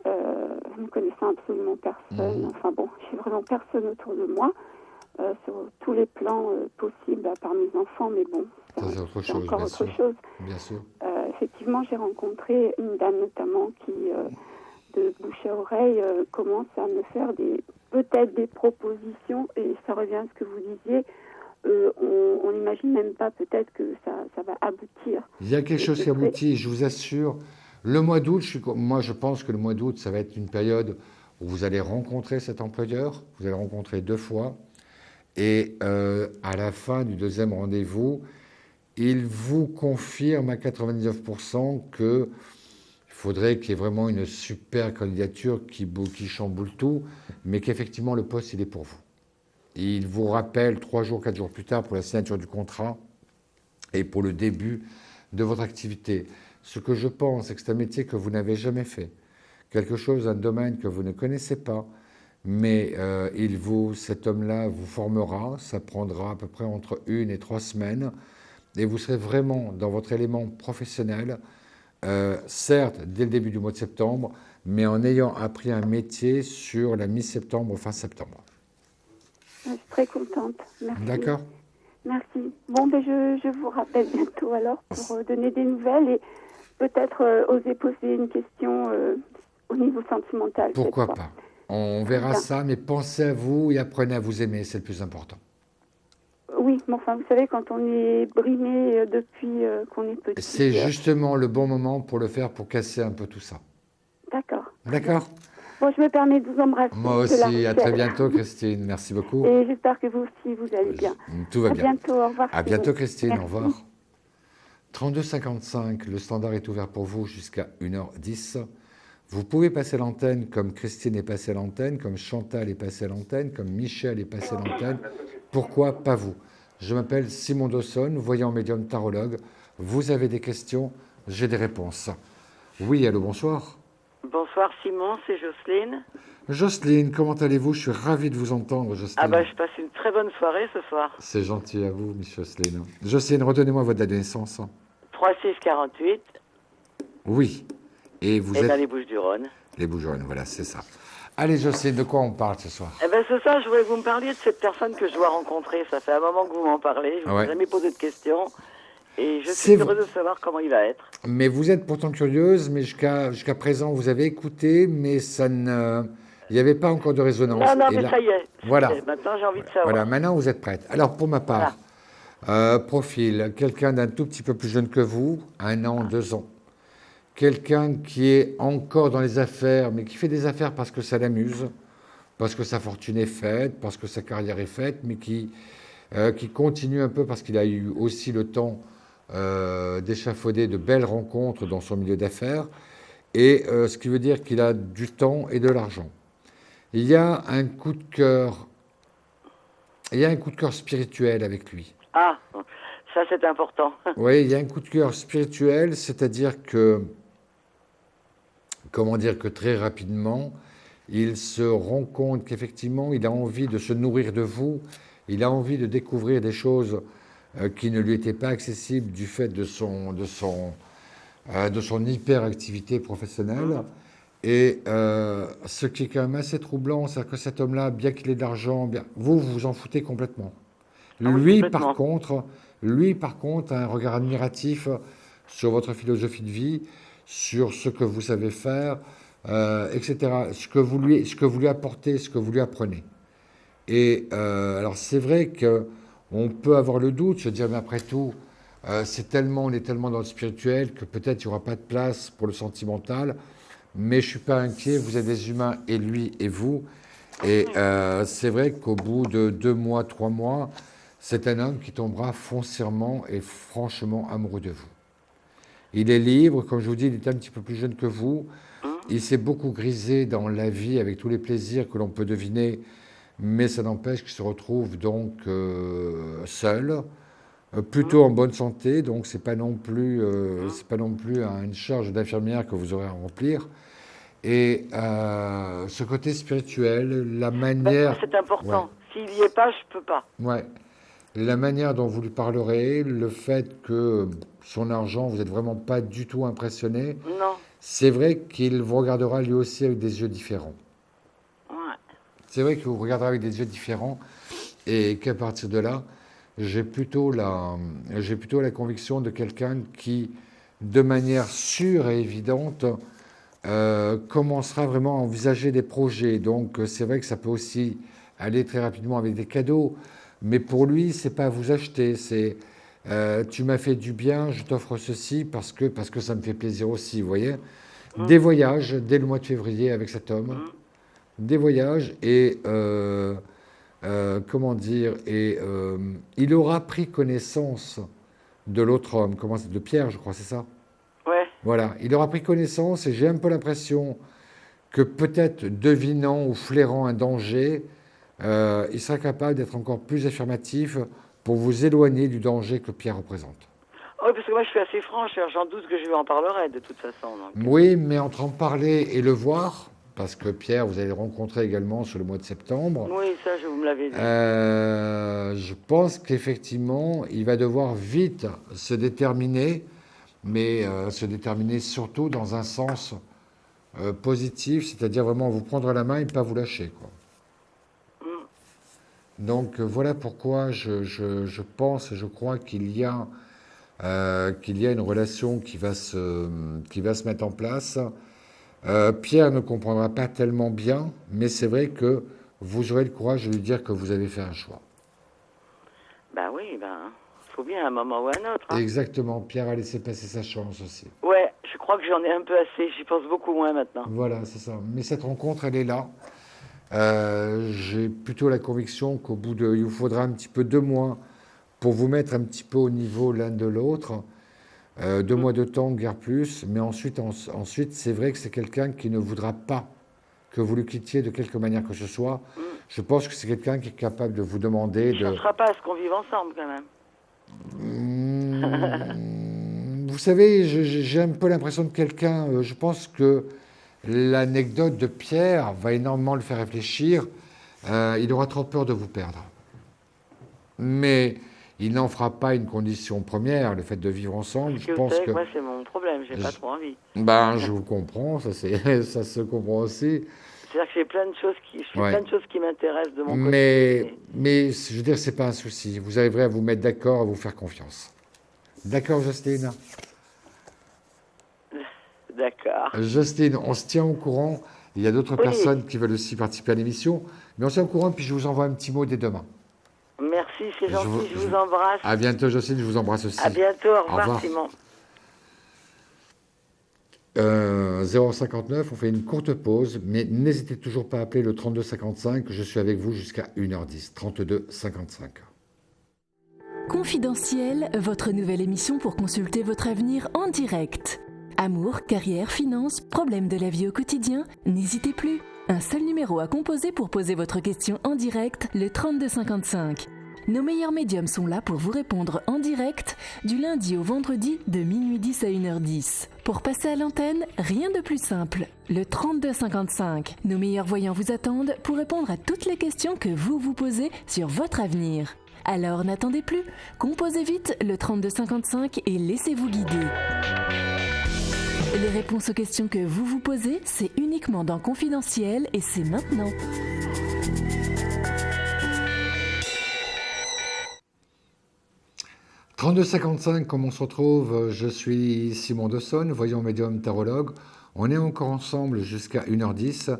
ne connaissant absolument personne, enfin bon, j'ai vraiment personne autour de moi, sur tous les plans possibles, à part mes enfants, mais bon, c'est autre chose, encore bien autre sûr. chose. Bien sûr. Effectivement, j'ai rencontré une dame notamment qui, de bouche à oreille, commence à me faire peut-être des propositions, et ça revient à ce que vous disiez, on n'imagine même pas peut-être que ça va aboutir. Il y a quelque chose qui aboutit, je vous assure. Le mois d'août, moi je pense que le mois d'août, ça va être une période où vous allez rencontrer cet employeur, vous allez le rencontrer 2 fois, et à la fin du 2e rendez-vous, il vous confirme à 99% qu'il faudrait qu'il y ait vraiment une super candidature qui chamboule tout, mais qu'effectivement le poste, il est pour vous. Il vous rappelle 3 jours, 4 jours plus tard pour la signature du contrat et pour le début de votre activité. Ce que je pense, c'est que c'est un métier que vous n'avez jamais fait, quelque chose, un domaine que vous ne connaissez pas, mais cet homme-là vous formera, ça prendra à peu près entre 1 et 3 semaines, et vous serez vraiment dans votre élément professionnel, certes dès le début du mois de septembre, mais en ayant appris un métier sur la mi-septembre, fin septembre. Je suis très contente. Merci. D'accord. Merci. Bon, je vous rappelle bientôt alors pour donner des nouvelles et peut-être oser poser une question au niveau sentimental. Pourquoi pas? On verra ça, mais pensez à vous et apprenez à vous aimer, c'est le plus important. Oui, mais enfin, vous savez, quand on est brimé depuis qu'on est petit... C'est justement le bon moment pour le faire, pour casser un peu tout ça. D'accord. D'accord. Bon, je me permets de vous embrasser. Moi aussi, à très bientôt, Christine. Merci beaucoup. Et j'espère que vous aussi, vous allez bien. Tout va bien. À bientôt, au revoir. À bientôt, Christine, Merci. au revoir. 32,55, le standard est ouvert pour vous jusqu'à 1h10. Vous pouvez passer l'antenne comme Christine est passée à l'antenne, comme Chantal est passée à l'antenne, comme Michel est passé à l'antenne. Pourquoi pas vous? Je m'appelle Simon Dawson, voyant médium tarologue. Vous avez des questions, j'ai des réponses. Oui, allô, bonsoir. Bonsoir Simon, c'est Jocelyne. Jocelyne, comment allez-vous? Je suis ravi de vous entendre, Jocelyne. Ah bah je passe une très bonne soirée ce soir. C'est gentil à vous, Miss Jocelyne. Jocelyne, redonnez-moi votre date de naissance. 3648. Oui. Et vous Et êtes... dans les Bouches-du-Rhône. Les Bouches-du-Rhône, voilà, c'est ça. Allez, Jocelyne, de quoi on parle ce soir? Eh ben ce soir, je voulais que vous me parliez de cette personne que je dois rencontrer. Ça fait un moment que vous m'en parlez. Je ne vous ai jamais posé de questions. Et je suis heureuse de savoir comment il va être. Mais vous êtes pourtant curieuse, mais jusqu'à présent, vous avez écouté, mais ça ne... il n'y avait pas encore de résonance. Non, Et mais là... ça y est. Voilà. Maintenant, j'ai envie de savoir. Voilà, maintenant, vous êtes prête. Alors, pour ma part, profil, quelqu'un d'un tout petit peu plus jeune que vous, 1 an, 2 ans. Quelqu'un qui est encore dans les affaires, mais qui fait des affaires parce que ça l'amuse, parce que sa fortune est faite, parce que sa carrière est faite, mais qui continue un peu parce qu'il a eu aussi le temps d'échafauder de belles rencontres dans son milieu d'affaires, et ce qui veut dire qu'il a du temps et de l'argent. Il y a un coup de cœur, spirituel avec lui. Ah, ça c'est important. Oui, il y a un coup de cœur spirituel, c'est-à-dire que, comment dire, que très rapidement, il se rend compte qu'effectivement, il a envie de se nourrir de vous Il a envie de découvrir des choses qui ne lui étaient pas accessibles du fait de son hyperactivité professionnelle. Et ce qui est quand même assez troublant, c'est que cet homme-là, bien qu'il ait de l'argent, vous vous en foutez complètement. Lui, par contre, a un regard admiratif sur votre philosophie de vie, sur ce que vous savez faire, etc. Ce que vous lui apportez, ce que vous lui apprenez. Et alors c'est vrai qu'on peut avoir le doute, se dire, mais après tout, on est tellement dans le spirituel que peut-être il n'y aura pas de place pour le sentimental, mais je ne suis pas inquiet, vous êtes des humains, et lui et vous. Et c'est vrai qu'au bout de 2 mois, 3 mois, c'est un homme qui tombera foncièrement et franchement amoureux de vous. Il est libre, comme je vous dis, il est un petit peu plus jeune que vous. Il s'est beaucoup grisé dans la vie avec tous les plaisirs que l'on peut deviner, mais ça n'empêche qu'il se retrouve donc seul, plutôt en bonne santé, donc c'est pas non plus une charge d'infirmière que vous aurez à remplir. Et ce côté spirituel, la manière... C'est important. S'il n'y est pas, je peux pas. Ouais. La manière dont vous lui parlerez, le fait que son argent, vous n'êtes vraiment pas du tout impressionné. Non. C'est vrai qu'il vous regardera lui aussi avec des yeux différents. Ouais. C'est vrai qu'il vous regardera avec des yeux différents et qu'à partir de là, j'ai plutôt la conviction de quelqu'un qui, de manière sûre et évidente, commencera vraiment à envisager des projets. Donc c'est vrai que ça peut aussi aller très rapidement avec des cadeaux, mais pour lui, c'est pas à vous acheter, c'est tu m'as fait du bien, je t'offre ceci parce que ça me fait plaisir aussi, vous voyez. Des voyages dès le mois de février avec cet homme, des voyages et il aura pris connaissance de l'autre homme, de Pierre, je crois, c'est ça? Ouais. Voilà, il aura pris connaissance et j'ai un peu l'impression que peut-être devinant ou flairant un danger, il sera capable d'être encore plus affirmatif pour vous éloigner du danger que Pierre représente. Oui, parce que moi je suis assez franche, j'en doute que je lui en parlerai de toute façon. Donc. Oui, mais entre en parler et le voir, parce que Pierre, vous allez le rencontrer également sur le mois de septembre. Oui, ça, vous me l'avez dit. Je pense qu'effectivement, il va devoir vite se déterminer, mais se déterminer surtout dans un sens positif, c'est-à-dire vraiment vous prendre la main et ne pas vous lâcher, quoi. Donc voilà pourquoi je pense et je crois qu'il y a une relation qui va se mettre en place. Pierre ne comprendra pas tellement bien, mais c'est vrai que vous aurez le courage de lui dire que vous avez fait un choix. Ben oui, faut bien à un moment ou à un autre. Hein. Exactement, Pierre a laissé passer sa chance aussi. Ouais, je crois que j'en ai un peu assez, j'y pense beaucoup moins maintenant. Voilà, c'est ça. Mais cette rencontre, elle est là. J'ai plutôt la conviction qu'au bout il vous faudra un petit peu 2 mois pour vous mettre un petit peu au niveau l'un de l'autre. 2 mois de temps, guère plus. Mais ensuite c'est vrai que c'est quelqu'un qui ne voudra pas que vous le quittiez de quelque manière que ce soit. Je pense que c'est quelqu'un qui est capable de vous demander... Il ne cherchera pas à ce qu'on vive ensemble, quand même. Vous savez, j'ai un peu l'impression de quelqu'un... je pense que l'anecdote de Pierre va énormément le faire réfléchir. Il aura trop peur de vous perdre. Mais il n'en fera pas une condition première, le fait de vivre ensemble. Je pense que moi, c'est mon problème, j'ai pas trop envie. Je vous comprends, ça se comprend aussi. C'est-à-dire que j'ai plein de choses qui m'intéressent de mon côté. Mais je veux dire, c'est pas un souci. Vous arriverez à vous mettre d'accord, à vous faire confiance. D'accord, Jocelyne ? D'accord. Jocelyne, on se tient au courant. Il y a d'autres personnes qui veulent aussi participer à l'émission. Mais on se tient au courant, puis je vous envoie un petit mot dès demain. Merci, c'est gentil, je vous embrasse. À bientôt, Jocelyne, je vous embrasse aussi. À bientôt, au revoir, Simon. 059, on fait une courte pause, mais n'hésitez toujours pas à appeler le 3255. Je suis avec vous jusqu'à 1h10. 3255. Confidentiel, votre nouvelle émission pour consulter votre avenir en direct. Amour, carrière, finances, problèmes de la vie au quotidien, n'hésitez plus. Un seul numéro à composer pour poser votre question en direct, le 3255. Nos meilleurs médiums sont là pour vous répondre en direct du lundi au vendredi de minuit 10 à 1h10. Pour passer à l'antenne, rien de plus simple. Le 3255. Nos meilleurs voyants vous attendent pour répondre à toutes les questions que vous vous posez sur votre avenir. Alors n'attendez plus, composez vite le 3255 et laissez-vous guider. Les réponses aux questions que vous vous posez, c'est uniquement dans Confidentiel et c'est maintenant. « 3255, comment on se retrouve? Je suis Simon Dawson, voyant médium tarologue. On est encore ensemble jusqu'à 1h10.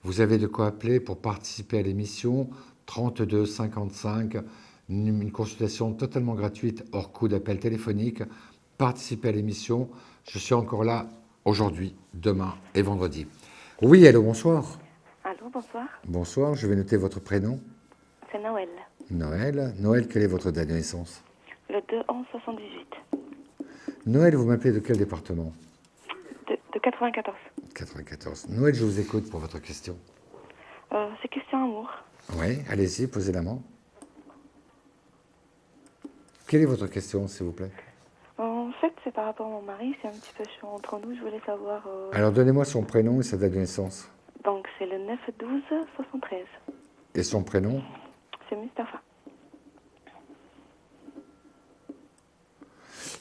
Vous avez de quoi appeler pour participer à l'émission. 3255, une consultation totalement gratuite, hors coût d'appel téléphonique. Participez à l'émission. Je suis encore là aujourd'hui, demain et vendredi. Oui, allô, bonsoir. Allô, bonsoir. Bonsoir, je vais noter votre prénom. C'est Noël. Noël. Noël, quelle est votre date de naissance? Le 2/11/78. Noël, vous m'appelez de quel département? De 94. 94. Noël, je vous écoute pour votre question. C'est question amour. Oui, allez-y, posez la main. Quelle est votre question, s'il vous plaît? En fait, c'est par rapport à mon mari, c'est un petit peu chaud entre nous, je voulais savoir... Alors, donnez-moi son prénom et sa date de naissance. Donc, c'est le 9/12/73. Et son prénom? C'est Mustapha.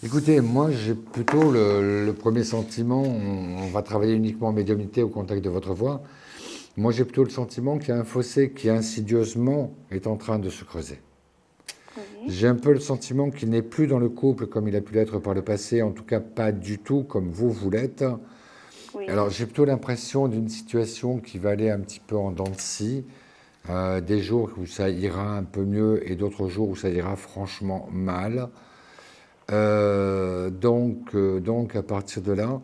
Écoutez, moi, j'ai plutôt le premier sentiment, on va travailler uniquement en médiumnité au contact de votre voix. Moi, j'ai plutôt le sentiment qu'il y a un fossé qui insidieusement est en train de se creuser. Oui. J'ai un peu le sentiment qu'il n'est plus dans le couple comme il a pu l'être par le passé, en tout cas pas du tout comme vous l'êtes. Oui. Alors, j'ai plutôt l'impression d'une situation qui va aller un petit peu en dents de scie, des jours où ça ira un peu mieux et d'autres jours où ça ira franchement mal. Donc, à partir de là,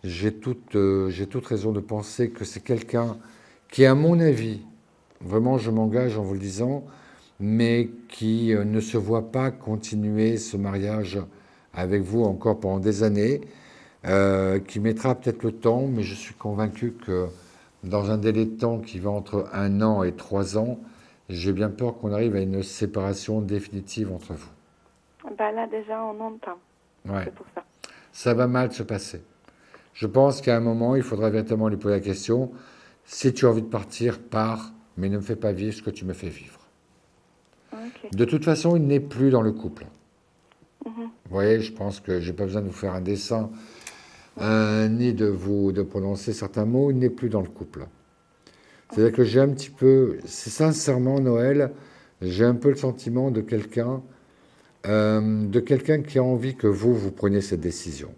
j'ai toute raison de penser que c'est quelqu'un qui, à mon avis, vraiment je m'engage en vous le disant, mais qui ne se voit pas continuer ce mariage avec vous encore pendant des années, qui mettra peut-être le temps, mais je suis convaincu que dans un délai de temps qui va entre 1 an et 3 ans, j'ai bien peur qu'on arrive à une séparation définitive entre vous. Bah là, déjà, on entend. Ouais. C'est pour ça. Ça va mal se passer. Je pense qu'à un moment, il faudra véritablement lui poser la question, si tu as envie de partir, pars, mais ne me fais pas vivre ce que tu me fais vivre. Okay. De toute façon, il n'est plus dans le couple. Vous voyez, je pense que je n'ai pas besoin de vous faire un dessin, ni de prononcer certains mots, il n'est plus dans le couple. C'est-à-dire que j'ai un petit peu, c'est sincèrement, Noël, j'ai un peu le sentiment de quelqu'un qui a envie que vous preniez cette décision.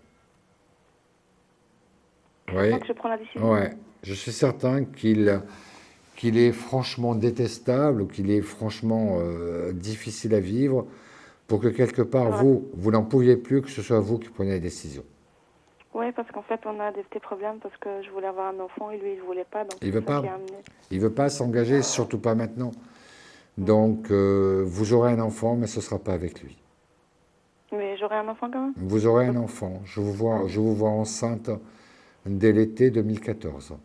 Oui. Que je prends la décision. Ouais. Je suis certain qu'il est franchement détestable ou qu'il est franchement difficile à vivre pour que quelque part, vous n'en pouviez plus, que ce soit vous qui preniez la décision. Oui, parce qu'en fait, on a des petits problèmes parce que je voulais avoir un enfant et lui, il ne voulait pas. Donc il ne veut pas s'engager, surtout pas maintenant. Donc, vous aurez un enfant, mais ce ne sera pas avec lui. Mais j'aurai un enfant quand même? Vous aurez un enfant. Je vous vois enceinte dès l'été 2014.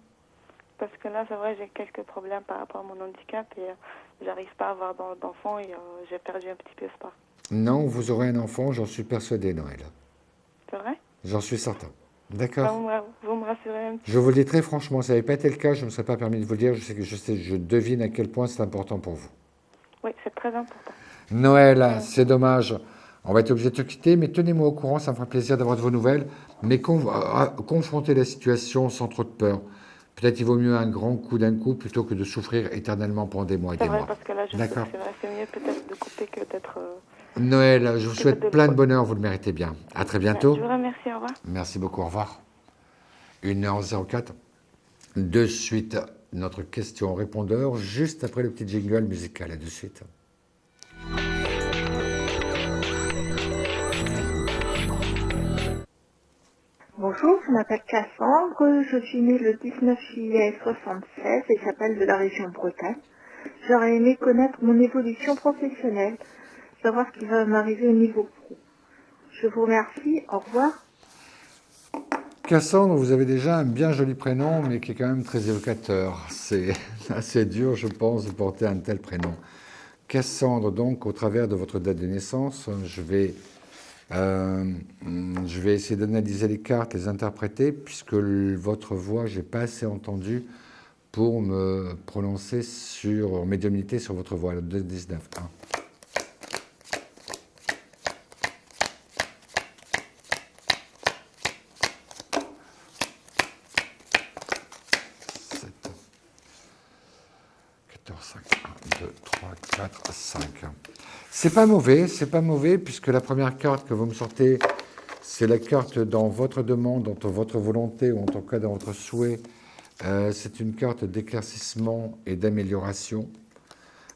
Parce que là, c'est vrai, j'ai quelques problèmes par rapport à mon handicap et j'arrive pas à avoir d'enfant et j'ai perdu un petit peu espoir. Non, vous aurez un enfant, j'en suis persuadé, Noël. C'est vrai? J'en suis certain. D'accord. Vous me rassurez un petit peu. Je vous le dis très franchement, ça n'avait pas été le cas, je ne me serais pas permis de vous le dire. Je devine à quel point c'est important pour vous. Oui, c'est très important. Noël, c'est dommage. On va être obligé de te quitter, mais tenez-moi au courant, ça me fera plaisir d'avoir de vos nouvelles. Mais confrontez la situation sans trop de peur. Peut-être il vaut mieux un grand coup d'un coup plutôt que de souffrir éternellement pendant des mois et des mois. C'est vrai, parce que là, je sais que c'est mieux peut-être de couper que d'être... Noël, je vous souhaite plein de bonheur, vous le méritez bien. À très bientôt. Je vous remercie, au revoir. Merci beaucoup, au revoir. 1h04. De suite, notre question répondeur, juste après le petit jingle musical. À de suite. Bonjour, je m'appelle Cassandre, je suis née le 19 juillet 76 et j'appelle de la région Bretagne. J'aurais aimé connaître mon évolution professionnelle, savoir ce qui va m'arriver au niveau pro. Je vous remercie, au revoir. Cassandre, vous avez déjà un bien joli prénom, mais qui est quand même très évocateur. C'est assez dur, je pense, de porter un tel prénom. Cassandre, donc, au travers de votre date de naissance, je vais essayer d'analyser les cartes, les interpréter, puisque votre voix, je n'ai pas assez entendu pour me prononcer sur médiumnité sur votre voix, le 2-19. 5. C'est pas mauvais, puisque la première carte que vous me sortez, c'est la carte dans votre demande, dans votre volonté, ou en tout cas dans votre souhait. C'est une carte d'éclaircissement et d'amélioration,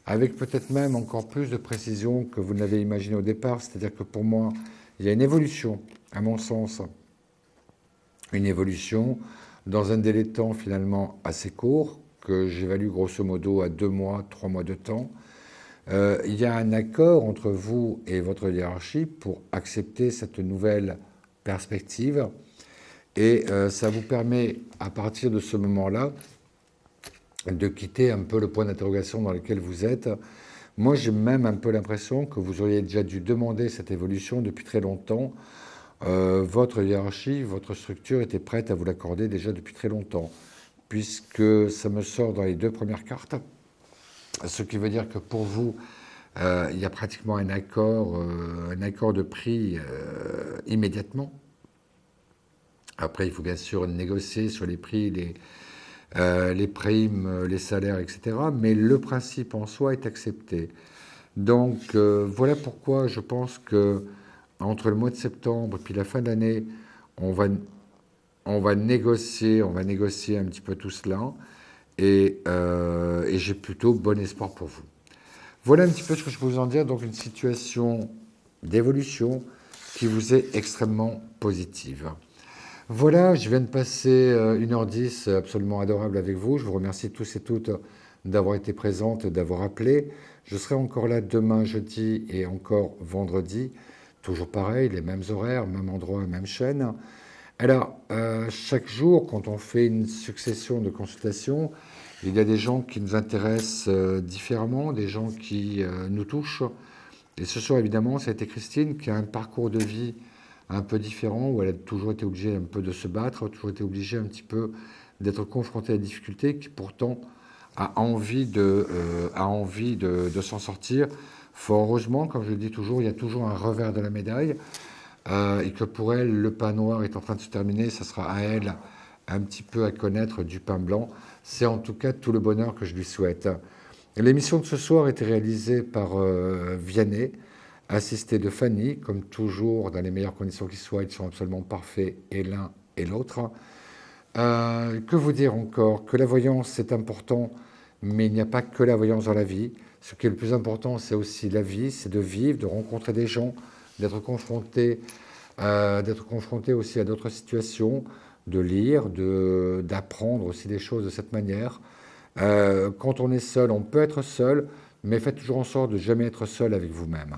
avec peut-être même encore plus de précision que vous ne l'avez imaginé au départ. C'est-à-dire que pour moi, il y a une évolution, à mon sens, une évolution dans un délai de temps finalement assez court, que j'évalue grosso modo à 2 mois, 3 mois de temps. Il y a un accord entre vous et votre hiérarchie pour accepter cette nouvelle perspective. Et ça vous permet, à partir de ce moment-là, de quitter un peu le point d'interrogation dans lequel vous êtes. Moi, j'ai même un peu l'impression que vous auriez déjà dû demander cette évolution depuis très longtemps. Votre hiérarchie, votre structure était prête à vous l'accorder déjà depuis très longtemps, puisque ça me sort dans les 2 premières cartes. Ce qui veut dire que pour vous, il y a pratiquement un accord de prix immédiatement. Après, il faut bien sûr négocier sur les prix, les primes, les salaires, etc. Mais le principe en soi est accepté. Donc, voilà pourquoi je pense que entre le mois de septembre et puis la fin de l'année, on va négocier un petit peu tout cela. Et j'ai plutôt bon espoir pour vous. Voilà un petit peu ce que je peux vous en dire. Donc une situation d'évolution qui vous est extrêmement positive. Voilà, je viens de passer 1h10 absolument adorable avec vous. Je vous remercie tous et toutes d'avoir été présentes, d'avoir appelé. Je serai encore là demain, jeudi et encore vendredi. Toujours pareil, les mêmes horaires, même endroit, même chaîne. Alors, chaque jour, quand on fait une succession de consultations, il y a des gens qui nous intéressent différemment, des gens qui nous touchent. Et ce soir, évidemment, ça a été Christine qui a un parcours de vie un peu différent, où elle a toujours été obligée un peu de se battre, toujours été obligée un petit peu d'être confrontée à des difficultés, qui pourtant a envie de s'en sortir. Fort heureusement, comme je le dis toujours, il y a toujours un revers de la médaille. Et que pour elle, le pain noir est en train de se terminer, ça sera à elle un petit peu à connaître du pain blanc. C'est en tout cas tout le bonheur que je lui souhaite. L'émission de ce soir était réalisée par Vianney, assistée de Fanny, comme toujours, dans les meilleures conditions qui soient, ils sont absolument parfaits, et l'un et l'autre. Que vous dire encore? Que la voyance, c'est important, mais il n'y a pas que la voyance dans la vie. Ce qui est le plus important, c'est aussi la vie, c'est de vivre, de rencontrer des gens, d'être confronté aussi à d'autres situations, de lire, d'apprendre aussi des choses de cette manière. Quand on est seul, on peut être seul, mais faites toujours en sorte de ne jamais être seul avec vous-même.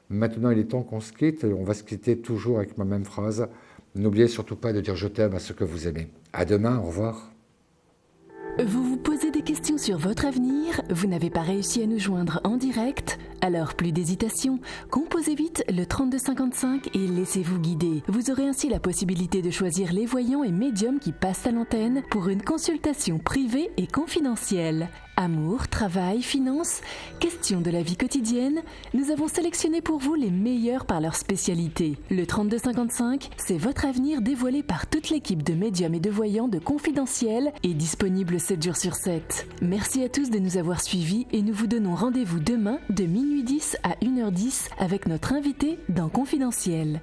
Maintenant, il est temps qu'on se quitte, et on va se quitter toujours avec ma même phrase. N'oubliez surtout pas de dire je t'aime à ceux que vous aimez. À demain, au revoir. Vous vous posez des questions sur votre avenir? Vous n'avez pas réussi à nous joindre en direct? Alors plus d'hésitation, composez vite le 3255 et laissez-vous guider. Vous aurez ainsi la possibilité de choisir les voyants et médiums qui passent à l'antenne pour une consultation privée et confidentielle. Amour, travail, finances, questions de la vie quotidienne, nous avons sélectionné pour vous les meilleurs par leur spécialité. Le 3255, c'est votre avenir dévoilé par toute l'équipe de médiums et de voyants de Confidentiel et disponible 7 jours sur 7. Merci à tous de nous avoir suivis et nous vous donnons rendez-vous demain de minuit 10 à 1h10 avec notre invité dans Confidentiel.